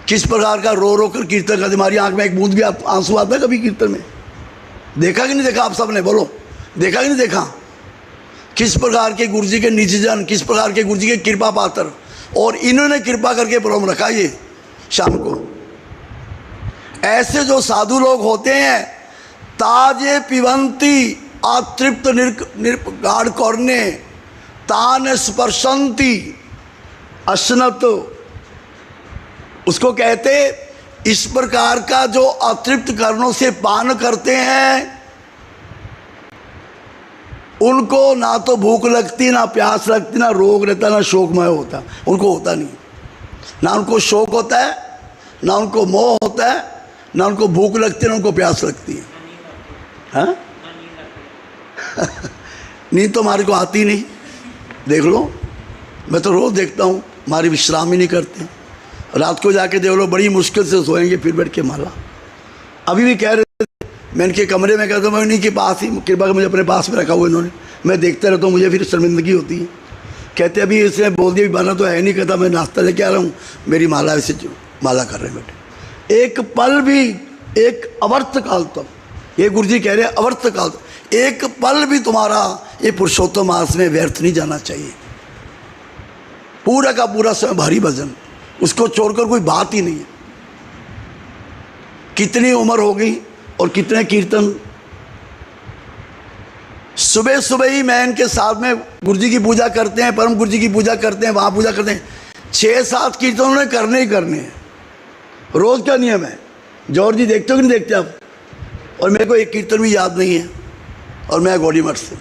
किस प्रकार का रो रो कर कीर्तन करते। हमारी आंख में एक बूंद भी आंसू आता है कभी कीर्तन में? देखा कि नहीं देखा? आप सबने बोलो, देखा कि नहीं देखा? किस प्रकार के गुरु जी के निजजन, किस प्रकार के गुरु जी के कृपा पात्र और इन्होंने कृपा करके प्रोग्राम रखा ये शाम को। ऐसे जो साधु लोग होते हैं, ताजे पिबंती अतृप्त निर्गाढ़ कौरने तान स्पर्शंती अश्नत, उसको कहते इस प्रकार का जो अतृप्त कर्णों से पान करते हैं उनको ना तो भूख लगती, ना प्यास लगती, ना रोग रहता, ना शोकमय होता, उनको होता नहीं। ना उनको शोक होता है, ना उनको मोह होता है, ना उनको भूख लगती है, ना उनको प्यास लगती है। हाँ नींद तो हमारे को आती नहीं, देख लो, मैं तो रोज़ देखता हूँ, हमारी विश्राम ही नहीं करते। रात को जाके देख लो, बड़ी मुश्किल से सोएंगे फिर बैठ के माला। अभी भी कह रहे थे, मैं इनके कमरे में कहता हूँ, मैं इन्हीं के पास ही, कृपा कर मुझे अपने पास में रखा हुआ इन्होंने, मैं देखता रहता हूँ, मुझे फिर शर्मिंदगी होती है। कहते अभी इसने बोल दिया माला तो है नहीं, कहता मैं नाश्ता लेके आ रहा हूँ, मेरी माला ऐसे माला कर रहे हैं बेटे। एक पल भी, एक अवर्त काल तक, ये गुरु जी कह रहे हैं अवर्त काल तक, एक पल भी तुम्हारा ये पुरुषोत्तम मास में व्यर्थ नहीं जाना चाहिए। पूरा का पूरा समय भारी भजन, उसको छोड़कर कोई बात ही नहीं है। कितनी उम्र हो गई और कितने कीर्तन। सुबह सुबह ही मैं इनके साथ में गुरु जी की पूजा करते हैं, परम गुरु जी की पूजा करते हैं, वहाँ पूजा करते हैं, 6-7 कीर्तन उन्होंने करने ही करने हैं, रोज़ का नियम है। जौहर जी देखते हो कि नहीं देखते आप? और मेरे को एक कीर्तन भी याद नहीं है, और मैं गौड़ी मठ से।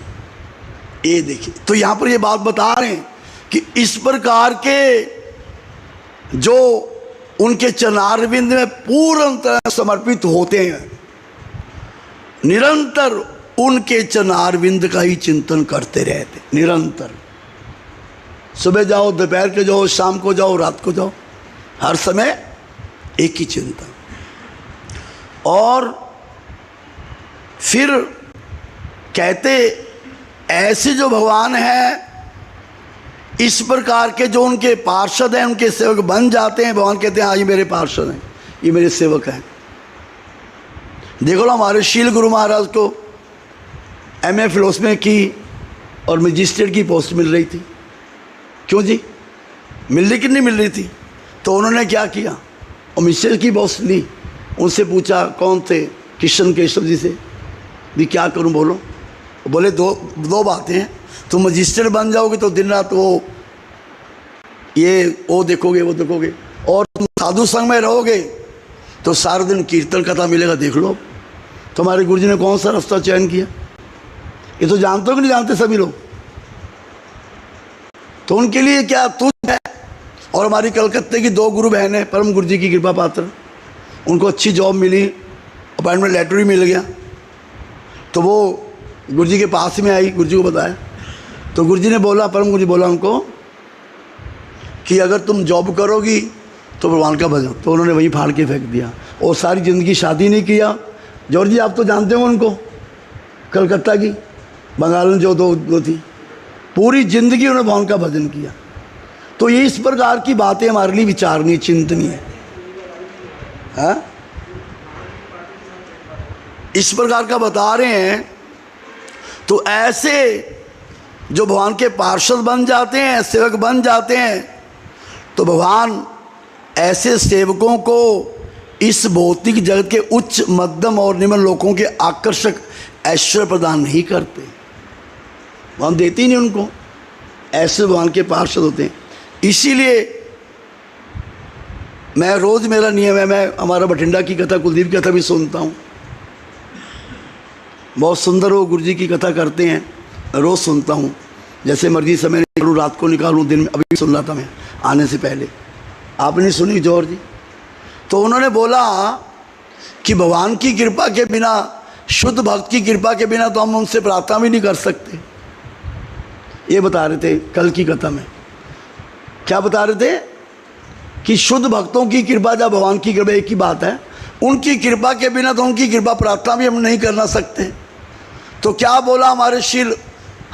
ये देखिए, तो यहाँ पर ये बात बता रहे हैं कि इस प्रकार के जो उनके चरणारविंद में पूर्ण तरह समर्पित होते हैं, निरंतर उनके चरणारविंद का ही चिंतन करते रहते, निरंतर। सुबह जाओ, दोपहर के जाओ, शाम को जाओ, रात को जाओ, हर समय एक ही चिंतन। और फिर कहते ऐसे जो भगवान हैं, इस प्रकार के जो उनके पार्षद हैं, उनके सेवक बन जाते हैं। भगवान कहते हैं हाँ ये मेरे पार्षद हैं, ये मेरे सेवक हैं। देखो ना, हमारे शील गुरु महाराज को MA फिलोसफी में की और मजिस्ट्रेट की पोस्ट मिल रही थी। क्यों जी? मिल रही कि नहीं मिल रही थी? तो उन्होंने क्या किया, और मजिस्ट्रेट की पोस्ट ली। उनसे पूछा कौन थे, किशन केशव जी से, भी क्या करूं बोलो। बोले दो बातें हैं, तुम मजिस्ट्रेट बन जाओगे तो दिन रात वो देखोगे, वो देखोगे, और तुम साधु संग में रहोगे तो सारा दिन कीर्तन कथा मिलेगा। देख लो तुम्हारे गुरु जी ने कौन सा रास्ता चयन किया। ये तो जानते हो कि नहीं जानते सभी लोग। तो उनके लिए क्या तुच्छ है। और हमारी कलकत्ते की 2 गुरु बहनें परम गुरु जी की कृपा पात्र, उनको अच्छी जॉब मिली, अपॉइंटमेंट लेटर भी मिल गया। तो वो गुरु जी के पास में आई, गुरु जी को बताया। तो गुरु जी ने बोला, परम गुरु जी बोला उनको कि अगर तुम जॉब करोगी तो भगवान का भजन। तो उन्होंने वहीं फाड़ के फेंक दिया, और सारी ज़िंदगी शादी नहीं किया। जौहर जी आप तो जानते हो उनको, कलकत्ता की, बंगाल में जो दो थी, पूरी ज़िंदगी उन्होंने भगवान का भजन किया। तो ये इस प्रकार की बातें हमारे लिए विचारनीय, चिंतनीय है। इस प्रकार का बता रहे हैं। तो ऐसे जो भगवान के पार्षद बन जाते हैं, सेवक बन जाते हैं, तो भगवान ऐसे सेवकों को इस भौतिक जगत के उच्च, मध्यम और निम्न लोगों के आकर्षक ऐश्वर्य प्रदान नहीं करते। भगवान देते ही नहीं उनको, ऐसे भगवान के पार्षद होते हैं। इसीलिए मैं रोज़, मेरा नियम है, मैं हमारा बठिंडा की कथा, कुलदीप की कथा भी सुनता हूँ। बहुत सुंदर वो गुरु जी की कथा करते हैं, रोज़ सुनता हूँ। जैसे मर्जी समय निकालूँ, रात को निकालूँ, दिन में। अभी सुन रहा था मैं आने से पहले, आपने नहीं सुनी जौहर जी? तो उन्होंने बोला कि भगवान की कृपा के बिना, शुद्ध भक्त की कृपा के बिना तो हम उनसे प्रार्थना भी नहीं कर सकते। ये बता रहे थे कल की कथा में। क्या बता रहे थे? कि शुद्ध भक्तों की कृपा, जब भगवान की कृपा एक ही बात है, उनकी कृपा के बिना तो उनकी कृपा प्रार्थना भी हम नहीं करना सकते। तो क्या बोला हमारे शील,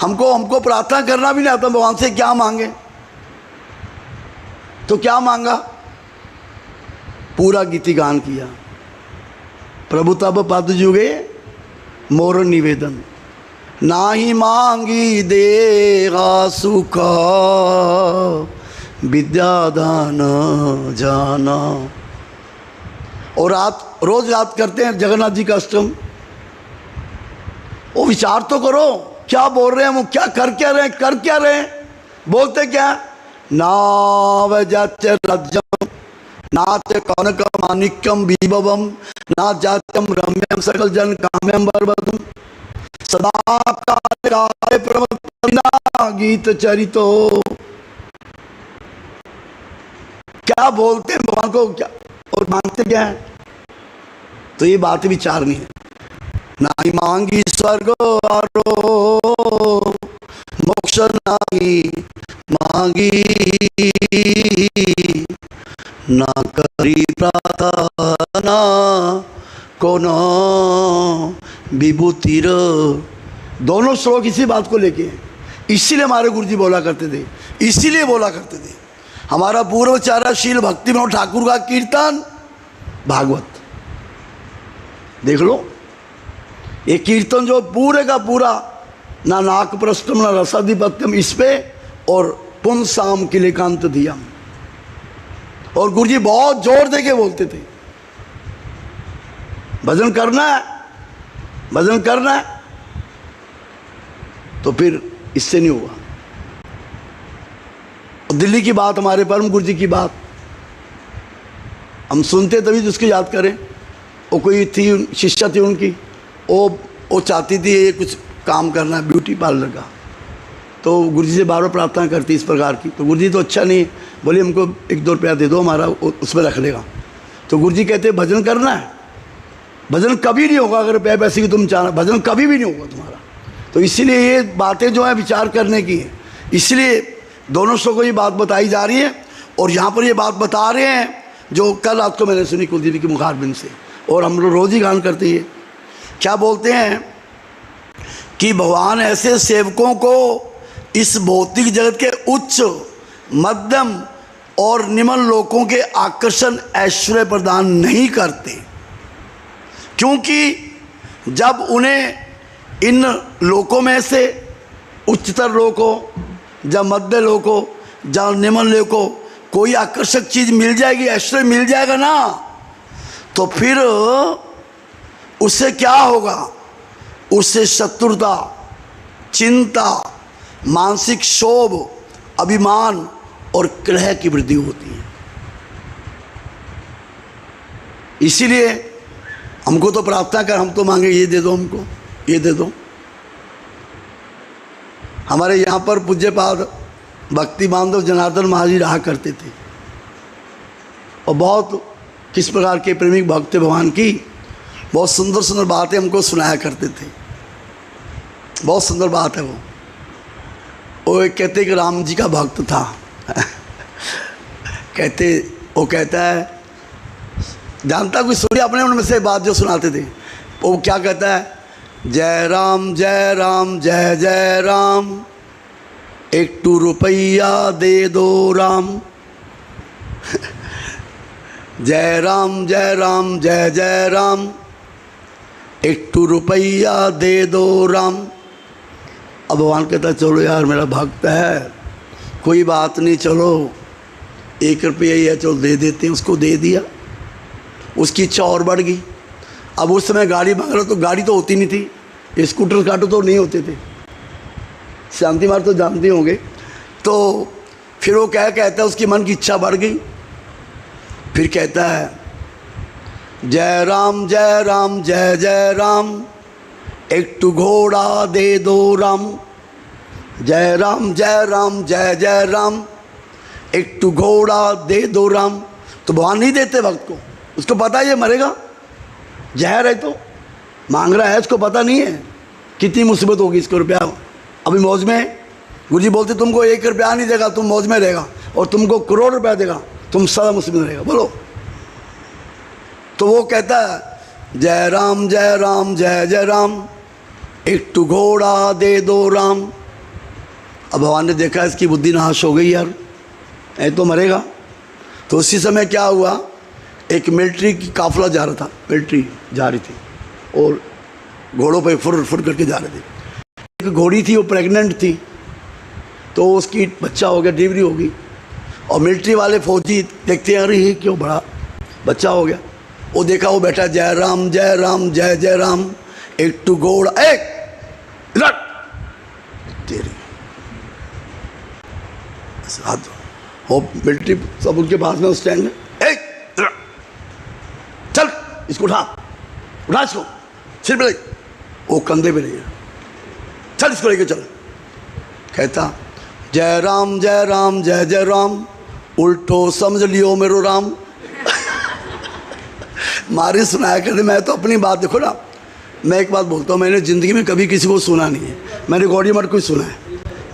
हमको प्रार्थना करना भी नहीं आता, भगवान से क्या मांगे? तो क्या मांगा? पूरा गीति गान किया, प्रभु तब पद जुगे मोर निवेदन, ना ही मांगी देगा सुख विद्यादान जाना। और आप रोज याद करते हैं जगन्नाथ जी का अष्टम, वो विचार तो करो क्या बोल रहे हैं, वो क्या कर क्या रहे हैं, कर क्या रहे हैं, बोलते क्या, नाव जात्य राज्यम नात्य कनकम माणिक्यम विभवम ना जात्यम रम्यम सकल जन काम्यम बरबदम सदा काले प्रमत्तना गीत चरितो। क्या बोलते हैं भगवान को क्या और मांगते क्या है, तो ये बात विचारनी है। नाई मांगी स्वर्ग आरो मोक्ष नाई मांगी ना करी प्रार्थना कोनो विभूतिर। दोनों श्लोक इसी बात को लेके हैं, इसीलिए हमारे गुरुजी बोला करते थे, इसीलिए बोला करते थे। हमारा पूर्वचाराशील भक्ति विनोद ठाकुर का कीर्तन भागवत देख लो, ये कीर्तन जो पूरे का पूरा ना नाक प्रस्तम ना रसाधिपत्यम इस पे और पुंसाम किलेकांत दिया। और गुरुजी बहुत जोर दे के बोलते थे भजन करना है, भजन करना है, तो फिर इससे नहीं हुआ। दिल्ली की बात, हमारे परम गुरु जी की बात हम सुनते तभी तो उसको याद करें। वो कोई थी शिष्या थी उनकी, वो चाहती थी ये कुछ काम करना है ब्यूटी पार्लर का, तो गुरु जी से बार बार प्रार्थना करती इस प्रकार की। तो गुरु जी तो अच्छा नहीं, बोले हमको 1-2 रुपया दे दो, हमारा उसमें रख लेगा। तो गुरु जी कहते भजन करना है, भजन कभी नहीं होगा अगर पैसे की तुम चाहना, भजन कभी भी नहीं होगा तुम्हारा। तो इसीलिए ये बातें जो है विचार करने की है, इसलिए दोनों शो को ये बात बताई जा रही है। और यहाँ पर ये बात बता रहे हैं जो कल रात को मैंने सुनी कुलदीप की मुखारबिंद से, और हम लोग रोज़ ही गान करते हैं। क्या बोलते हैं कि भगवान ऐसे सेवकों को इस भौतिक जगत के उच्च मध्यम और निम्न लोकों के आकर्षण ऐश्वर्य प्रदान नहीं करते, क्योंकि जब उन्हें इन लोकों में से उच्चतर लोकों, जब मध्य लोकों, जब निम्न लोकों कोई आकर्षक चीज़ मिल जाएगी, ऐश्वर्य मिल जाएगा ना, तो फिर उससे क्या होगा, उससे शत्रुता, चिंता, मानसिक क्षोभ, अभिमान और कलह की वृद्धि होती है। इसीलिए हमको तो प्रार्थना कर, हम तो मांगे ये दे दो, हमको ये दे दो। हमारे यहाँ पर पूज्यपाद भक्ति बांधव जनार्दन महाराज रहा करते थे, और बहुत किस प्रकार के प्रेमिक भक्त भगवान की बहुत सुंदर सुंदर बातें हमको सुनाया करते थे। बहुत सुंदर बात है वो एक कहते कि राम जी का भक्त था वो कहता है, जानता कोई सूर्य अपने उनमें से बात जो सुनाते थे, वो क्या कहता है, जय राम जय राम जय जय राम, 1 रुपया दे दो राम जय राम जय राम जय जय राम, 1 रुपया दे दो राम। अब भगवान कहता चलो यार मेरा भक्त है, कोई बात नहीं, चलो 1 रुपया ही है, चलो दे देते हैं। उसको दे दिया, उसकी इच्छा और बढ़ गई। अब उस समय गाड़ी मांग रहा, तो गाड़ी तो होती नहीं थी, स्कूटर काटो तो नहीं होते थे, शांति मार्ग तो जानते होंगे। तो फिर वो क्या कहता है, उसकी मन की इच्छा बढ़ गई। फिर कहता है जय राम जय राम जय जय राम, 1 घोड़ा दे दो राम, जय राम जय राम जय जय राम, 1 घोड़ा दे दो राम। तो भगवान नहीं देते भक्त को, उसको पता है ये मरेगा, जहर है, तो मांग रहा है, उसको पता नहीं है कितनी मुसीबत होगी इसको। रुपया अभी मौज में, गुरुजी बोलते तुमको 1 रुपया नहीं देगा, तुम मौज में रहेगा, और तुमको करोड़ रुपया देगा, तुम सदा मुसीबत में रहेगा। बोलो। तो वो कहता है जय राम जय राम जय जय राम, 1 घोड़ा दे दो राम। अब भगवान ने देखा इसकी बुद्धि नाश हो गई यार, ऐ तो मरेगा। तो उसी समय क्या हुआ, एक मिलिट्री की काफिला जा रहा था, मिलिट्री जा रही थी और घोड़ों पे फुर फुर करके जा रहे थे। एक घोड़ी थी, वो प्रेग्नेंट थी, तो उसकी बच्चा हो गया, डिलीवरी होगी। और मिलिट्री वाले फौजी देखते हैं, अरे ये क्यों बड़ा बच्चा हो गया। वो देखा, वो बैठा, जय राम जय राम जय जय राम, एक टू घोड़ा, एक लट तेरी हाथ। वो मिलिट्री सब उनके पास में उस टाइम में, एक चल इसको उठा इसको, सिर पे, वो कंधे पे नहीं है, चल इसको लेके चल। कहता जय राम जय जय राम, उल्टो समझ लियो मेरो राम। मारे सुनाया करते, मैं तो अपनी बात, देखो ना, मैं एक बात बोलता हूँ, मैंने ज़िंदगी में कभी किसी को सुना नहीं है। मैंने गौड़ी मठ को ही सुना है,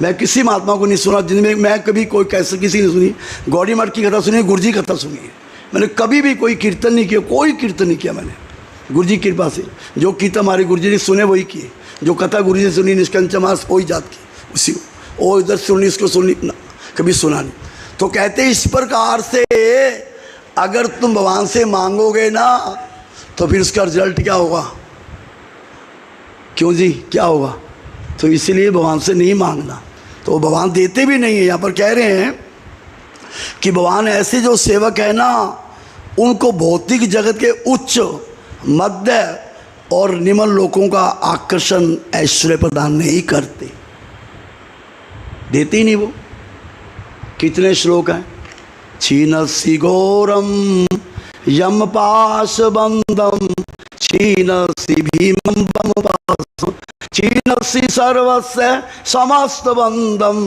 मैं किसी महात्मा को नहीं सुना जिंदगी में। मैं कभी कोई कैसे किसी नहीं सुनी, गौड़ी मठ की कथा सुनी, गुरु जी की कथा सुनी है। मैंने कभी भी कोई कीर्तन नहीं किया, कोई कीर्तन नहीं किया मैंने। गुरु जी की कृपा से जो कीर्तन हमारे गुरु जी ने सुने वही किए, जो कथा गुरु जी ने सुनी निष्कंच मास वही जात की, उसी वो इधर सुनी इसको सुनी ना, कभी सुना नहीं। तो कहते इस प्रकार से अगर तुम भगवान से मांगोगे ना तो फिर उसका रिजल्ट क्या होगा? क्यों जी, क्या होगा? तो इसीलिए भगवान से नहीं मांगना। तो भगवान देते भी नहीं है। यहाँ पर कह रहे हैं कि भगवान ऐसे जो सेवक है ना, उनको भौतिक जगत के उच्च, मध्य और निम्न लोगों का आकर्षण ऐश्वर्य प्रदान नहीं करते, देते ही नहीं वो। कितने श्लोक हैं? छीनसी घोरम यम पाश बंदम, छीनसी भीमम बमपास, छीनसी सर्वस्य समस्त बंदम।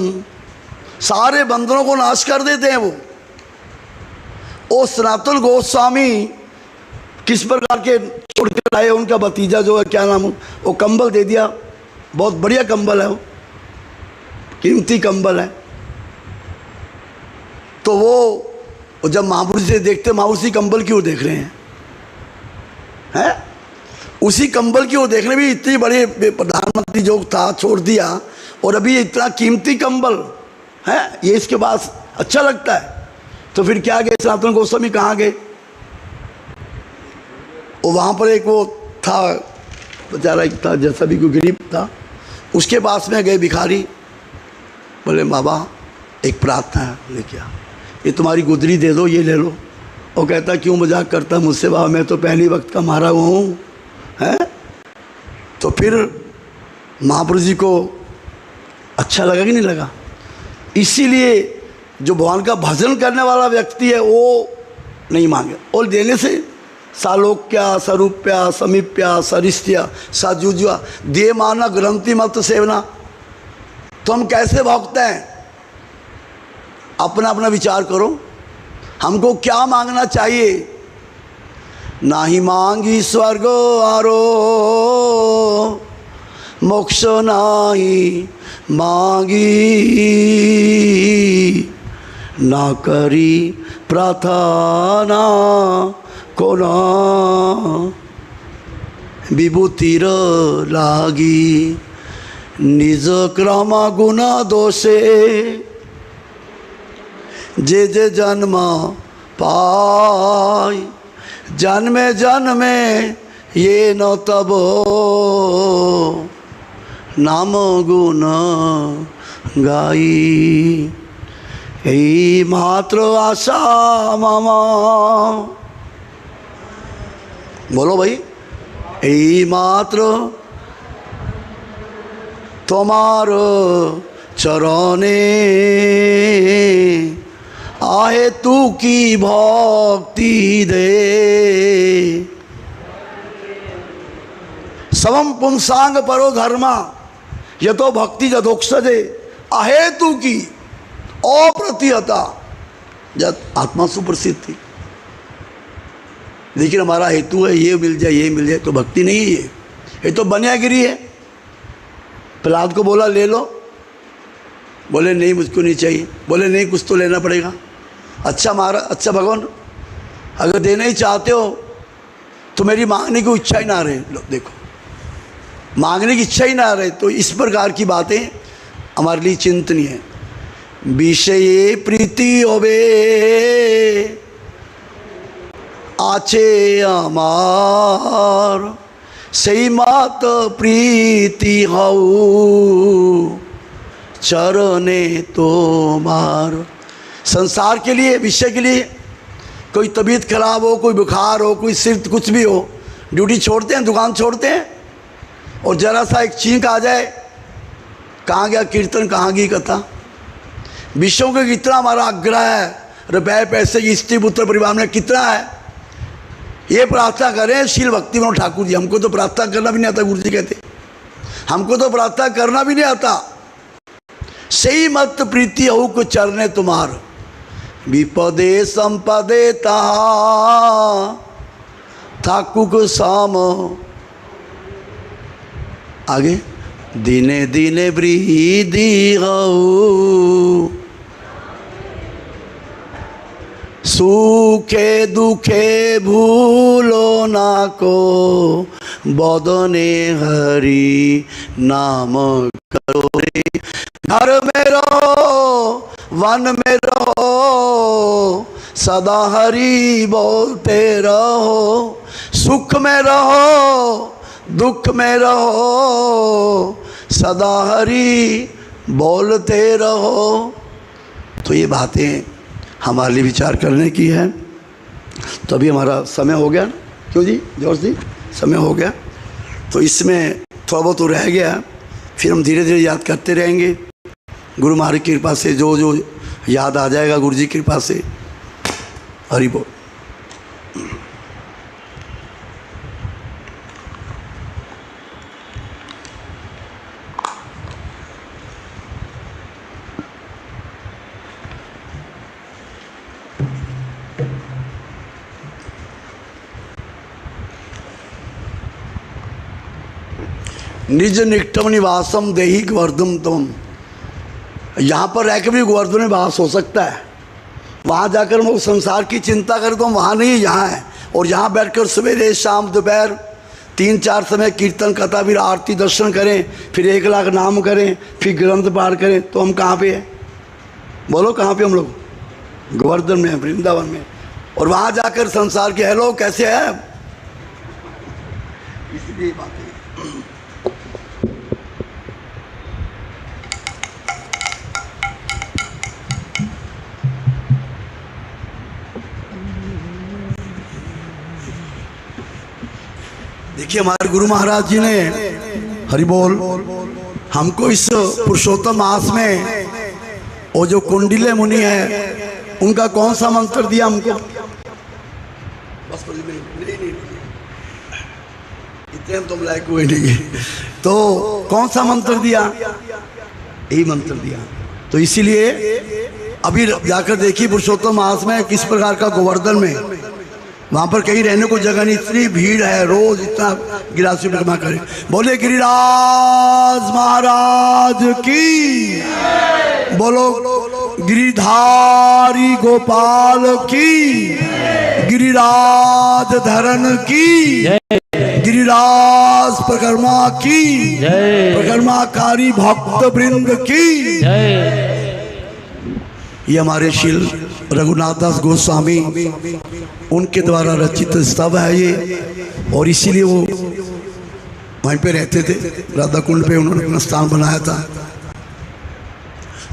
सारे बंधनों को नाश कर देते हैं वो। ओ सनातन गोस्वामी किस प्रकार के छोड़ कर आए, उनका भतीजा जो है, क्या नाम, वो कंबल दे दिया, बहुत बढ़िया कंबल है वो, कीमती कंबल है। तो वो जब महापुरुष से देखते, महापुरुष कंबल क्यों देख रहे हैं? उसी कंबल की ओर देखने भी इतनी बड़ी प्रधानमंत्री जो था छोड़ दिया, और अभी इतना कीमती कंबल है ये इसके पास अच्छा लगता है। तो फिर क्या गए सनातन गोस्वामी, कहाँ गए? वो वहाँ पर एक वो था बेचारा, एक था जैसा भी कोई गरीब था, उसके पास में गए भिखारी, बोले बाबा एक प्रार्थना है, लेके आ, ये तुम्हारी गुदरी दे दो, ये ले लो। वो कहता क्यों मजाक करता मुझसे बाबा, मैं तो पहली वक्त का मारा हुआ हूँ, है? तो फिर महापुरुष जी को अच्छा लगा कि नहीं लगा? इसीलिए जो भगवान का भजन करने वाला व्यक्ति है वो नहीं मांगे, और देने से सालोक्या सरूप्या समीप्या सरिष्या साजुजुआ दे माना ग्रंथि मत सेवना। तो हम कैसे भोगते हैं? अपना अपना विचार करो, हमको क्या मांगना चाहिए? नाही मांगी स्वर्ग आरो, मोक्ष नाही मांगी, ना करी प्रार्थना कोना विभूतिर लागी, निज क्रम गुण दोषे जे जे जन्म पाय, जन्मे जन्मे ये न तब नाम गुण गाई, यही मात्र आशा मामा। बोलो भाई, यही मात्र तुम्हार चरणे आहे तू की भक्ति दे, समम पुंसांग परो धर्मा यतो भक्ति जदोक्षजे, आहे तू की अप्रतिहता जब आत्मा सुप्रसिद्ध थी। लेकिन हमारा हेतु है ये मिल जाए ये मिल जाए, तो भक्ति नहीं है ये तो बनियागिरी है। प्रहलाद को बोला ले लो, बोले नहीं मुझको नहीं चाहिए, बोले नहीं कुछ तो लेना पड़ेगा। अच्छा महाराज, अच्छा भगवान अगर देना ही चाहते हो तो मेरी मांगने की इच्छा ही ना रहे। लो देखो, मांगने की इच्छा ही ना रहे, तो इस प्रकार की बातें हमारे लिए चिंतनीय है। विषय प्रीति होवे आचे আমার সেই মাত প্রীতি হও চরণে তোমার संसार के लिए, विषय के लिए। कोई तबीयत खराब हो, कोई बुखार हो, कोई सिर कुछ भी हो, ड्यूटी छोड़ते हैं, दुकान छोड़ते हैं, और जरा सा एक चीख आ जाए, कहाँ गया कीर्तन, कहाँ गई कथा। विषयों का कितना हमारा आग्रह है, रुपये पैसे की स्त्री पुत्र परिवार में कितना है। ये प्रार्थना करें शील भक्ति विनोद ठाकुर जी। हमको तो प्रार्थना करना भी नहीं आता, गुरु जी कहते हमको तो प्रार्थना करना भी नहीं आता। सही मत प्रीति हो को चरने तुम्हार, विपदे संपदे ता ठाकुर को साम। आगे दिने दिने वृद्धि हो, सुखे दुखे भूलो ना को, बदने हरि नाम करो रे। घर में रहो, वन में रहो, सदा हरि बोलते रहो। सुख में रहो, दुख में रहो, सदा हरि बोलते रहो। तो ये बातें हमारे लिए विचार करने की है। तो अभी हमारा समय हो गया, क्यों जी जॉर्ज जी, समय हो गया। तो इसमें थोड़ा बहुत तो रह गया, फिर हम धीरे धीरे याद करते रहेंगे। गुरु महाराज की कृपा से जो जो याद आ जाएगा, गुरु जी की कृपा से। हरि बोल। निज निकटम निवासम देहि गोवर्धन तम। यहाँ पर रह के भी गोवर्धन में वास हो सकता है। वहाँ जाकर हम संसार की चिंता करें तो हम वहाँ नहीं, यहाँ है। और यहाँ बैठकर सवेरे शाम दोपहर 3-4 समय कीर्तन कथा, फिर आरती दर्शन करें, फिर 1 लाख नाम करें, फिर ग्रंथ पाठ करें, तो हम कहाँ पे हैं? बोलो कहाँ पे हम लोग? गोवर्धन में, वृंदावन में। और वहाँ जाकर संसार के हेलो कैसे है, इसलिए बात है। देखिए हमारे गुरु महाराज जी ने, हरि बोल, हमको इस पुरुषोत्तम मास में वो जो कुंडिले मुनि है उनका कौन सा मंत्र दिया हमको? बस इतने हम तुम लायक हुए नहीं। तो कौन सा मंत्र दिया? यही मंत्र दिया। तो इसीलिए अभी जाकर देखिए पुरुषोत्तम मास में किस प्रकार का गोवर्धन में, वहाँ पर कहीं रहने को जगह नहीं, इतनी भीड़ है, रोज इतना गिलासी परिक्रमा करे। बोले गिरिराज महाराज की, बोलो गिरिधारी गोपाल की, गिरिराज धरन की, गिरिराज परिक्रमा की, परिक्रमाकारी भक्त वृंद की। ये हमारे श्री रघुनाथ दास गोस्वामी उनके द्वारा रचित स्तव है ये। और इसीलिए वो वहीं पे रहते थे, राधा कुंड पे उन्होंने अपना स्थान बनाया था।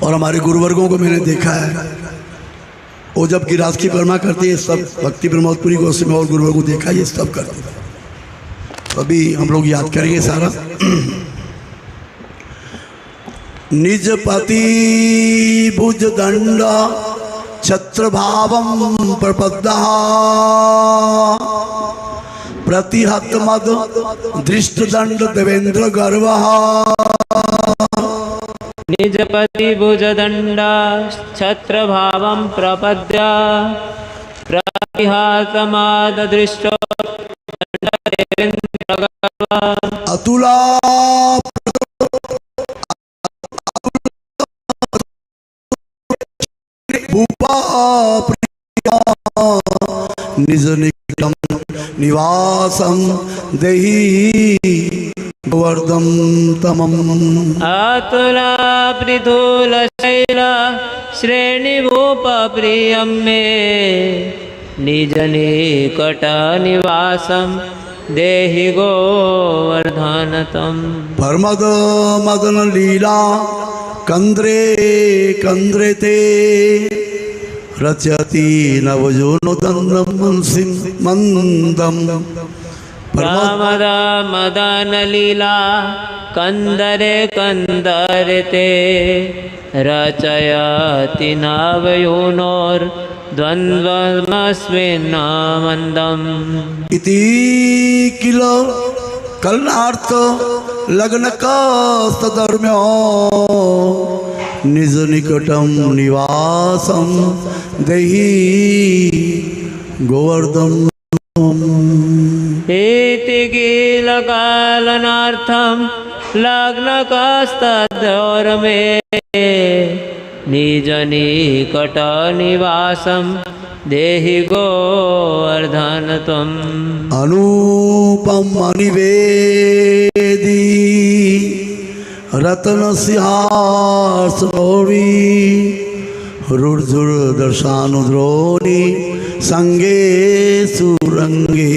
और हमारे गुरुवर्गों को मैंने देखा है, वो जब गिरिराज की परिक्रमा करते हैं सब भक्ति प्रमोदपुरी गोस्वामी और गुरुवर्ग को देखा ये सब करते थे। तो अभी हम लोग याद करेंगे सारा। निज पति भुज दंड छत्र भावम प्रपद्दा, प्रतिहत मद दृष्ट दंड देवेंद्र गर्व। निजपति भुजदंड छत्र भावम प्रपद्य, प्रतिहत दृष्ट देवेंद्र गर्व। अतुला भूपा निज निकटम निवासम देहि गोवर्धन तमम। अतुला पृथुल शैल श्रेणी भूप प्रियम में, निज निकट निवासम देहि गोवर्धन तम। परमद मदन लीला कंद्रे कंद्रे ते, रचयति नवजोनुदन्दं मन्दं प्रमदा मदनलीला कंदरे कंदरते रचयति नवयोनोर्द्वन्द्वमस्मिन्नामन्दम् इति किल कलनार्थ लग्नकास्तधर्म्यो निज निकटं निवासं देहि गोवर्धन इति किल कालनार्थं लग्नकास्तद्धर्मे निजनिकटनिवासं देहि गोवर्धन त्वम् अनुपम अनिवेदी रतन सिंहासनोरी रुर्धुर्दर्शानुद्रोणी संगे सुरंगे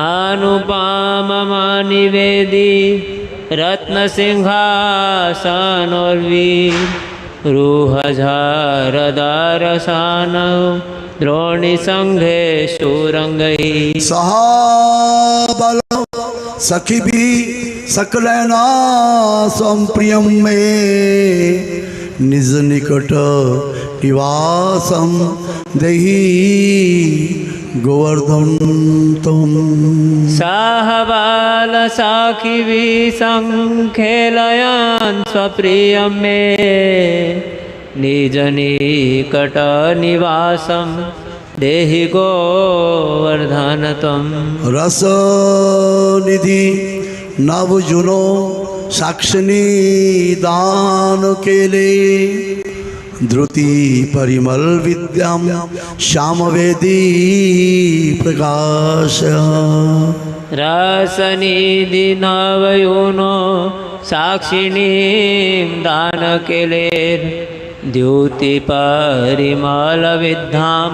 अनुपमनिवेदी रत्नसिंहासनोर्वी रुहझारदारसानौ द्रोणिसंघे सुरंगै सहाबल सखी भी सकलैना संप्रियम में निज निकट निवासम देहि गोवर्धन तुम साहबाल साखी विसंखेलयन् स्वप्रियं मे निज निकट निवासं देहि गोवर्धन त्वम् रस निधि नवजुनो साक्षिणी दान केले ध्रुति परिमल विद्याम श्यामवेदी प्रकाश रसनिधि नवयोनो साक्षिणीं दान केले द्युति परिमल विद्यां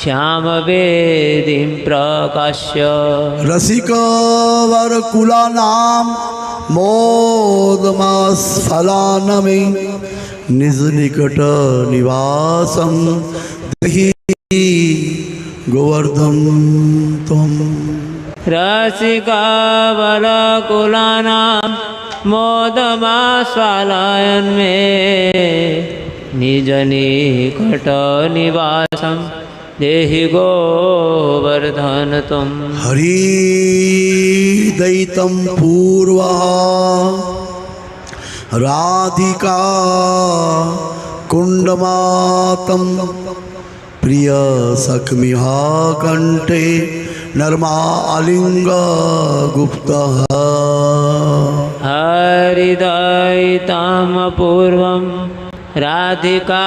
श्यामवेदीं प्रकाश्य रसिक वर कुला नाम मोदमास फलानमे निज निकट निवासं देहि गोवर्धन त्वम् रसिकावरकुलानां मोदमास्वालयन् मे निज निकट निवासं देहि गोवर्धन त्वम् हरिदयितं पूर्वा राधिका कुंडमातं प्रिय सखमिहा कंठे नर्मा आलिंग गुप्तः हरिदयितं पूर्वं राधिका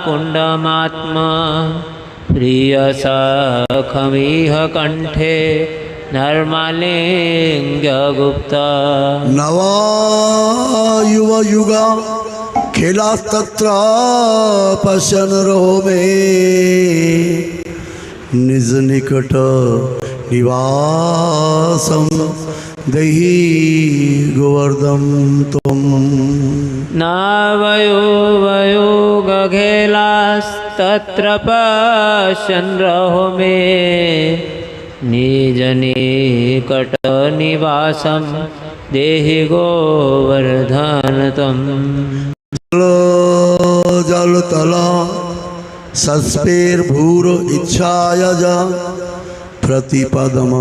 कुंडमात्मा प्रिय सखमिह कंठे नर्मालिंगगुप्त नवा युव युगा खेला तत्र पश्यन रहो में निज निकट निवासं देहि गोवर्धन त्वम् नवयोगखेलास्तत्र पश्यन् रहो मे निज निकट निवासं देहि गोवर्धन त्वम् जल तला सस्पेर्भूर इच्छायज प्रतिपदम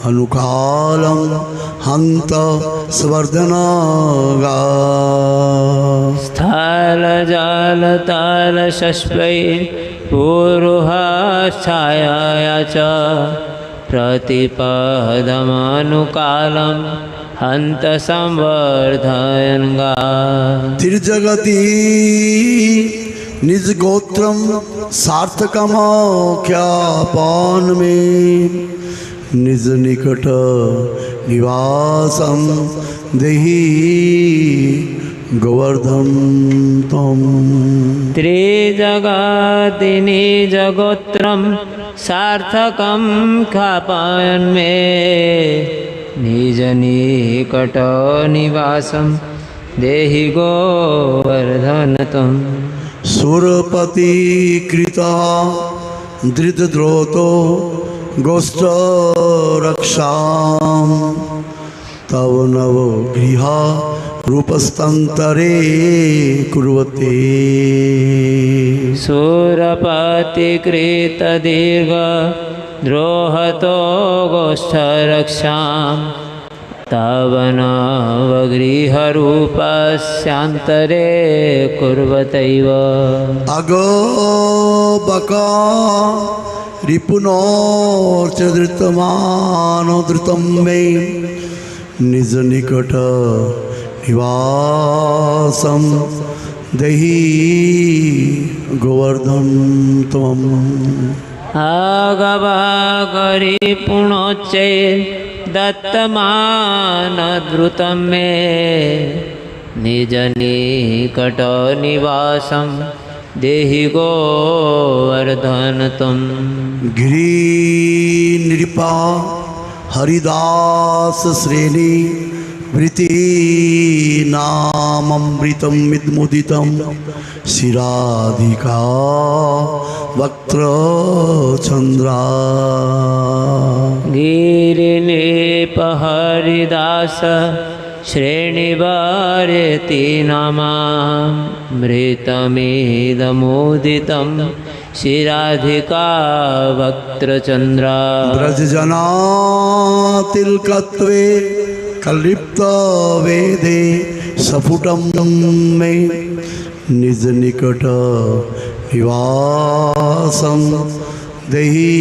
अनुकालं हंत स्वर्धनगा स्थल जल तल शस्पै पूर्वच्छाया च प्रतिपदमनुकालं हंत संवर्धयन् गा तिर्जगति निज गोत्रम सार्थकम ख्यापान में निज निकट निवासं देहि गोवर्धन त्वम् त्रिजगति निजगोत्रं सार्थकं ख्यापायन् मे निज निकट निवासं देहि गोवर्धन त्वम् सुरपति कृता धृतद्रोतो गोष्ठ रक्षाम तव नव गृह रूपस्तंतरे कुर्वते सुरपतिकृत दीर्घ द्रोहतो गोष्ठरक्षां तव नवगृहरूपस्यान्तरे कुर्वतैव अगोबका रिपुनोर्च धृतमानो धृतं मे निज निकट निवासं देहि गोवर्धन त्वम् आगवागरि पुणोच्चे दत्तमानद्रुतं मे निजनिकटनिवासं देहि गोवर्धन त्वम् गिरिनृपा हरिदास श्रेणी वृत्ति नाममृतं विद्मुदितं शिराधिका वक्त्रचन्द्रा गिरिनृपहरिदास श्रेणिवार्यति नामामृतमिदमुदितं शिराधिका वक्त्रचन्द्रा ब्रजजना तिलकत्वे कलिप्त वेदे सफुटं मे निज निकट निवासं देहि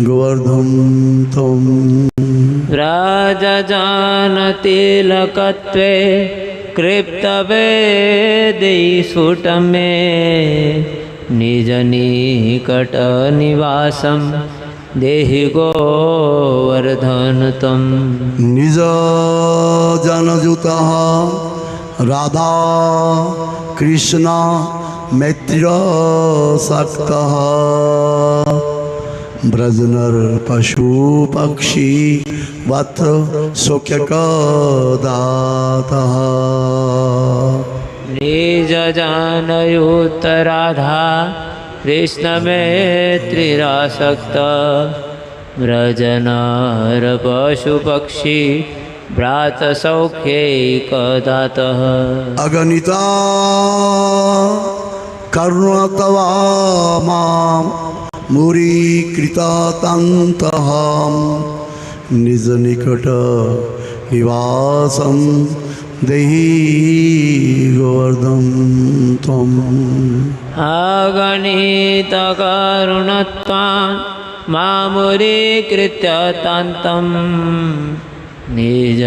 गोवर्धन त्वम् व्रजजानतिलकत्वे कृप्तवेदै स्फुटं मे निजनिकटनिवासं देहि गोवर्धन त्वम् निज जनजुतः राधा कृष्ण मैत्र सक्तः ब्रजनर पशु पक्षी वत सौख्यकदातः निज जानयुत राधा कृष्ण मैत्रिरासक्त व्रजनर पशु पक्षी भ्रात सौख्यैकदातः अगणिता करुणतवा मां मुरीकृतातन्तहं निज निकट निवासं देहि गोवर्धन त्वम् अगणितकरुणत्वान् मामुरीकृत्य तान्तं निजनिकटनिवासं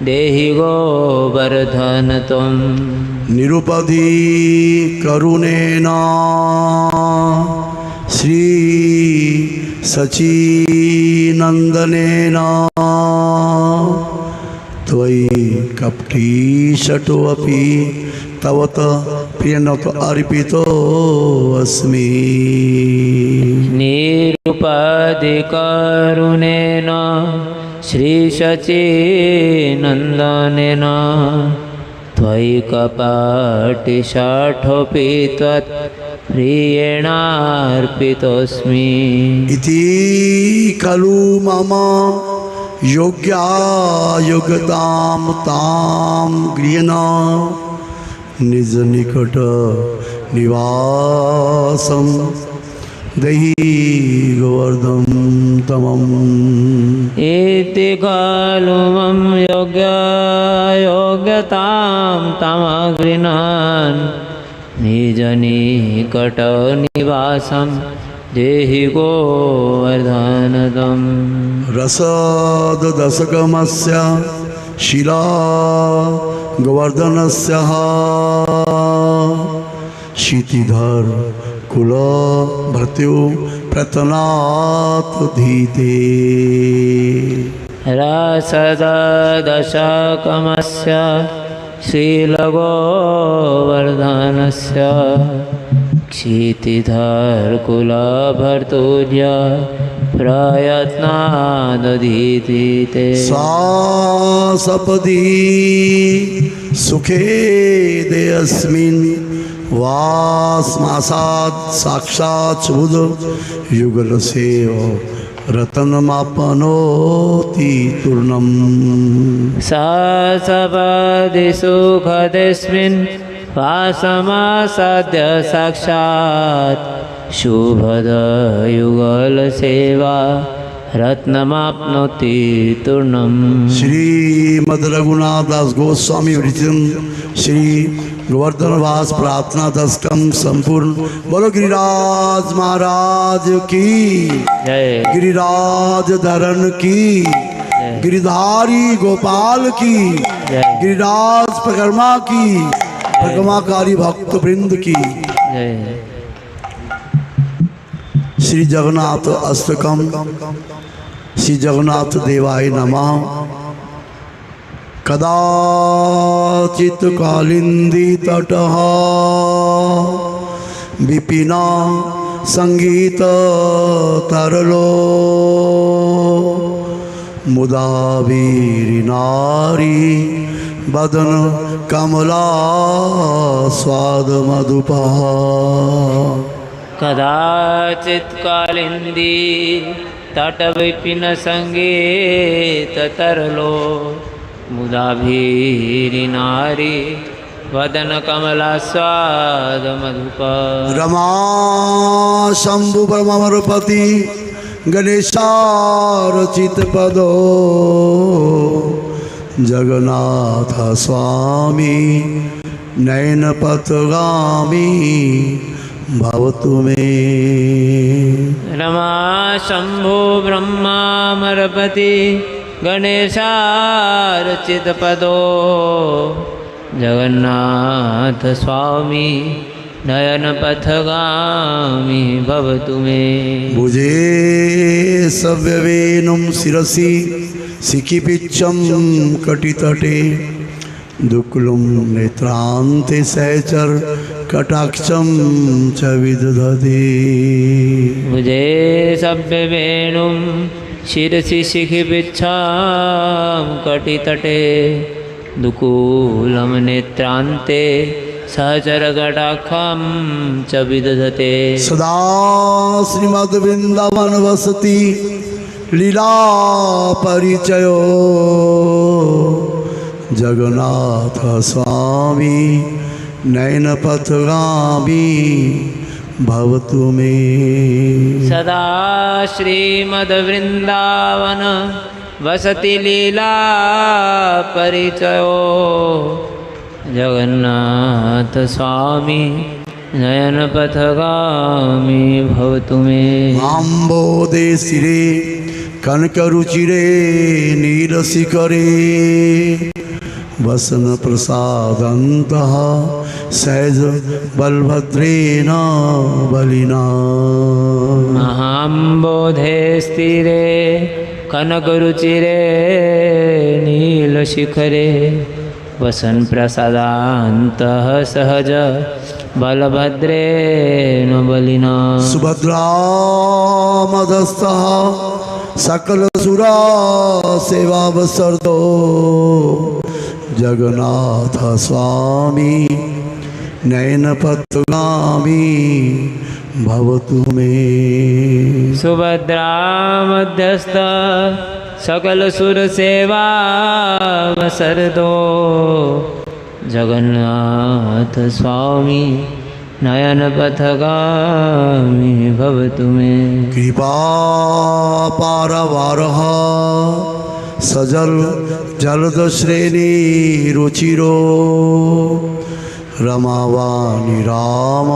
देहि गोवर्धन त्वम् निरुपधि करुणेन श्री सचिनंदनेन त्वयि कपटीषटोऽपि तवत प्रियनत अर्पितोऽस्मि निरुपधिकरुणेन श्रीशचीनन्दनेन त्वयि कपटीषाठोऽपि त्वत्प्रियेणार्पितोऽस्मि इति खलु मम योग्या योग्यतां तां गृह्ण निज निकट निवासं देहि गोवर्धन तमम् इति खलु मम योग्यतां तमगृह्णान् निज निकट निवासं देहि गोवर्धन त्वम् रसद दशकमस्य शिला गोवर्धनस्य शीतिधर कुल भृत्यु प्रतनात् धीते रसद दशकमस्य श्रीलगोवर्धनस्य क्षितिधर कुलभर्तुर्य प्रयत्नादधीति ते सा सपदि सुखे देयस्मिन् वास्मासात् साक्षात् सुबुध युगल सेव रतनमापनोति तूर्णम् सा सपदि सुखदेस्मिन् वासमासाद्य साक्षात् शुभदयुगल सेवा रत्नमाप्नोति तूर्णम्। श्रीमद् रघुनाथ दास गोस्वामी विरचित श्री गोवर्धन वास प्रार्थना दशकम संपूर्ण। बोलो गिरिराज महाराज की जय। गिरिराज धरण की गिरिधारी गोपाल की जय। गिरिराज परिक्रमा की परिक्रमाकारी भक्त वृंद की जय। श्री जगन्नाथ अष्टकम। श्री जगन्नाथ देवाय नमः। कदाचित् कालिंदी तटः विपिना संगीत तरलो मुदा वीरि नारी बदन कमला स्वाद मधुपा। कदाचित् कालिंदी तटविपिन संगीत तरलो मुदा भीरि नारी वदन कमला स्वाद मधुपा। रमा शंभु ब्रह्मपति गणेशारचित पदो जगन्नाथ स्वामी नयन पथगामी भवतु मे। रमा शंभो ब्रह्मामरपति गणेशार्चित पदो जगन्नाथ स्वामी नयन पथगामी भवतु मे। भुजे सव्यवेनुं शिरसि सिकिपिच्छं कटितटे दुक्लुं नेत्रान्ते सहचर कटाक्षं च विदधते। भुजे सव्यवेणुं शिरसि शिखिपिच्छां कटितटे दुकूलं नेत्रान्ते सहचरकटाक्षं च विदधते। सदा श्रीमद् वृंदावन वसति लीला परिचयो जगन्नाथ स्वामी नयन पथगामी भवतु मे। सदा श्रीमद्वृंदावन वसति लीला परिचयो जगन्नाथ स्वामी नयन पथगामी भवतु मे। आम्बोदे शिरे कनकरुचिरे नीलशिखरे वसन प्रसादन्तः सहज बलभद्रेण बलिना। महाम्बोधे स्थिरे कनकरुचिरे नीलशिखरे वसन प्रसादान्तः सहज बलभद्रेण बलिना। सुभद्रा मदस्थः सकल सुरा सेवावसर्तो जगन्नाथ स्वामी नयन पथगामी भवतु मे। सुभद्रा मध्यस्थ सकल सुर सेवा वसर्दो जगन्नाथ स्वामी नयन पथगामी भवतु मे। कृपा पारवारः सजल जलद श्रेणी रुचिरो रमावाणी राम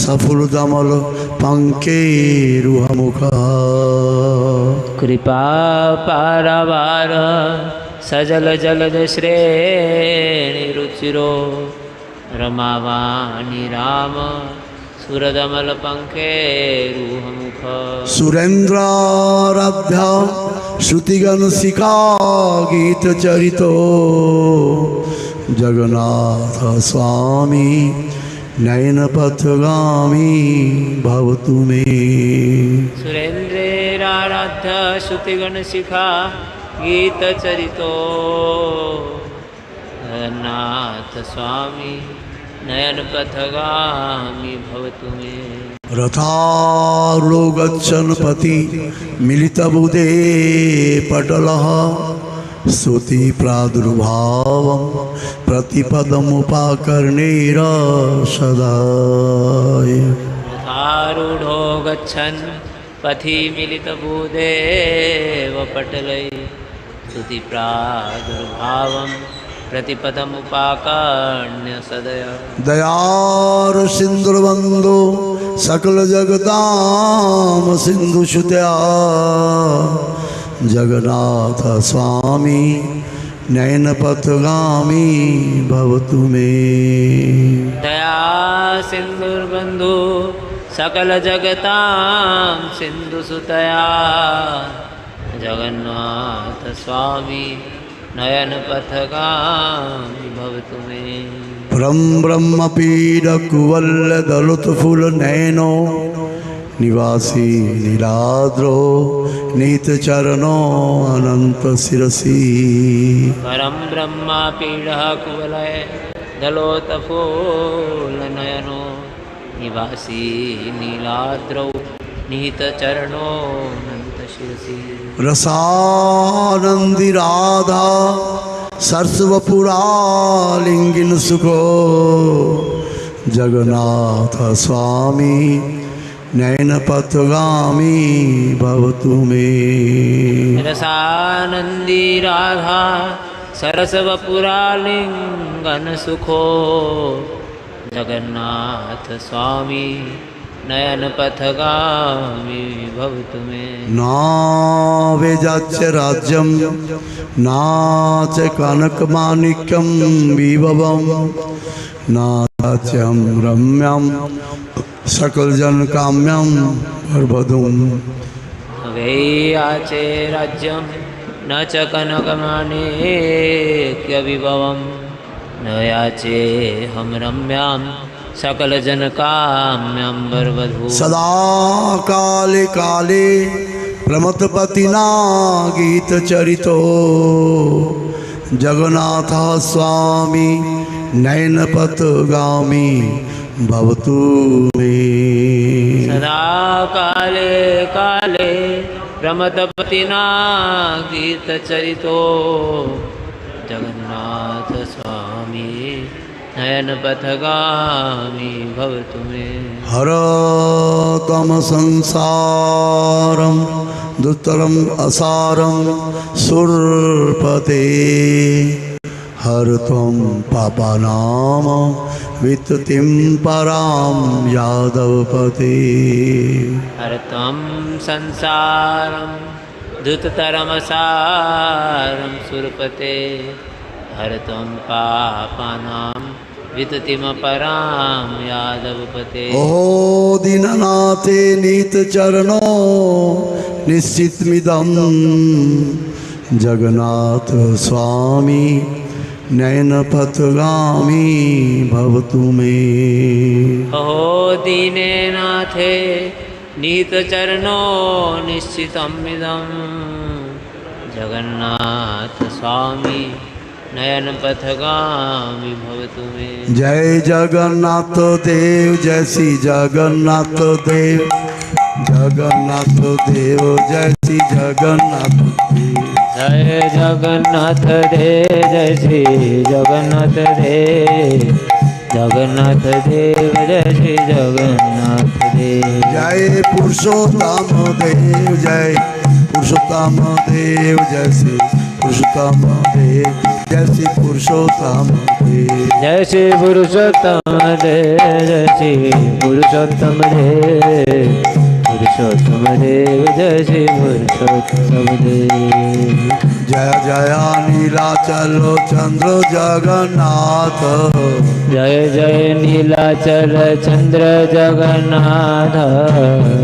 सफुलदमल पंकेरुहमुखः। कृपा पारवार सजल जलद श्रेणी रुचिरो रमावाणी राम सुरदमल पंकेरुहमुख। सुरेन्द्राराध्य श्रुतिगण शिखा गीत चरितो जगन्नाथ स्वामी नयन पथगामी भवतु मे। सुरेन्द्रेराराध्य श्रुतिगणशिखा गीतचरितो जगन्नाथ स्वामी नयन पथगामी भवतु मे। रथारूढ़ो गच्छन् पति मिलितबुधे पटलः स्तुति प्रादुर्भावं प्रतिपदमुपाकर्णेर सदाय। रथारूढ़ो गच्छन् पथि मिलितबुधेव पटलै स्तुति प्रादुर्भावं प्रतिपदमुपाकर्ण्य सदय। दयार सिंधुर्बंधो सकल जगदाम सिंधु सुतया जगन्नाथ स्वामी नयन पथगामी भवतु मे। दया सिंधुर्बंधु सकल जगतां सिंधु सुतया जगन्नाथ स्वामी नयन पथगामी भवतु मे। परम ब्रह्म पीड कुवल्य दलुत फूल नैनो निवासी नीलाद्रो नीत चरणो अनंत शिरसी। परम ब्रह्मा पीढ़ कुवलय दलोत फूल नयनो निवासी नीलाद्रौ निहित चरणो अनंत शिरसी। रसानंदी राधा सरस्वपुरा लिंगिन सुखो जगन्नाथ स्वामी नयन पथगामी भवतु मे। रसानंदी राधा सरसवपुरा लिंगन सुखो जगन्नाथ स्वामी नयन पथगामी भवतु मे। नावेजाच्य राज्यम नाच कनकमाणिक्यम विभवम नाचाच्यम रम्यम सकल जन काम्यम परबधुम। वैयाचे राज्यम न च कनकमाणिक्य विभवम न याचे हम रम्याम सकल जन काम्यम वरवधू। सदा काले काले प्रमथपतिना गीत चरितो जगन्नाथ स्वामी नयन पथगामी भवतु मे। सदा काले काले प्रमथपतिना गीत चरितो जगन्नाथ स्वामी नयन पथगामी भवतु मे। हर तम संसारम दुतरम असारम सुरपते हर त्वं पापानाम वित्तिं पराम यादवपते। हर त्वं संसारं दुततरमसारं सुरपते हर त्वं पापानां विततिमपरां यादवपते। ओ दीननाथे नीत चरणो निश्चितमिदं जगन्नाथ स्वामी नयन पथगामी भवतु मे। ओ दीने नाथे नीत चरणो निश्चितमिदं जगन्नाथ स्वामी नयन पथगामी भवतु मे। जय जगन्नाथ देव जय श्री जगन्नाथ देव जगन्नाथ देव जय श्री जगन्नाथ देव। जय जगन्नाथ देव जय श्री जगन्नाथ देव जगन्नाथ देव जय श्री जगन्नाथ देव। जय पुरुषोत्तम देव जय पुरुषोत्तम देव जय श्री पुरुषोत्तम देव जय श्री पुरुषोत्तम देव। जय श्री पुरुषोत्तम देव जय श्री पुरुषोत्तम देव पुरुषोत्तम देव जय श्री पुरुषोत्तम देव। जय जय नीलाचल चंद्र जगन्नाथ। जय जय नीलाचल चंद्र जगन्नाथ।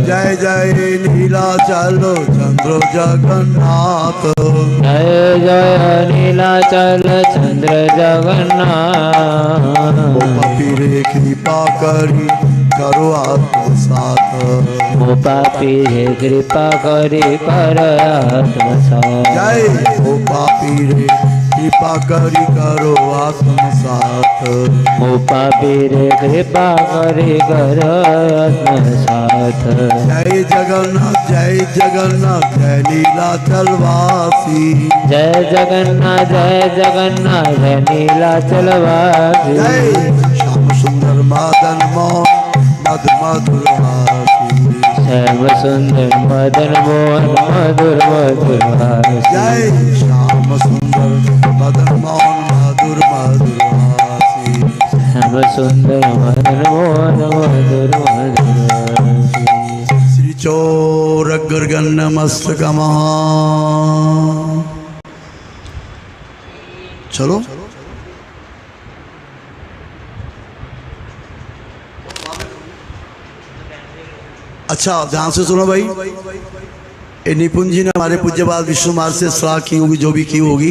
जय जय नीलाचल चंद्र जगन्नाथ। जय जय नीलाचल चंद्र जगन्नाथ। पापी रे कृपा करी करो आत्मसात। ओ पापी रे कृपा करी कर आत्मसात। जय ओ पापी रे कृपा करी करो आत्मसात। ओ पापी रे कृपा करी कर आत्मसात। जय जगन्नाथ जय नीलाचल वासी। जय जगन्नाथ जय नीलाचल वासी। जय श्याम सुंदर मदन मोहन मद मधुर वासी। श्याम सुंदर मदन मोहन मधुर मधुर वासी। जय श्याम सुंदर मदन मोहन मधुर मधुर वासी। श्याम सुंदर मदन मोहन मधुर मधुर वासी। श्री चोर गर्गन मस्तकमा। चलो अच्छा ध्यान से सुनो भाई। ये निपुण जी ने हमारे पूज्यपाद विष्णु कुमार से सलाह की होगी, जो भी की होगी,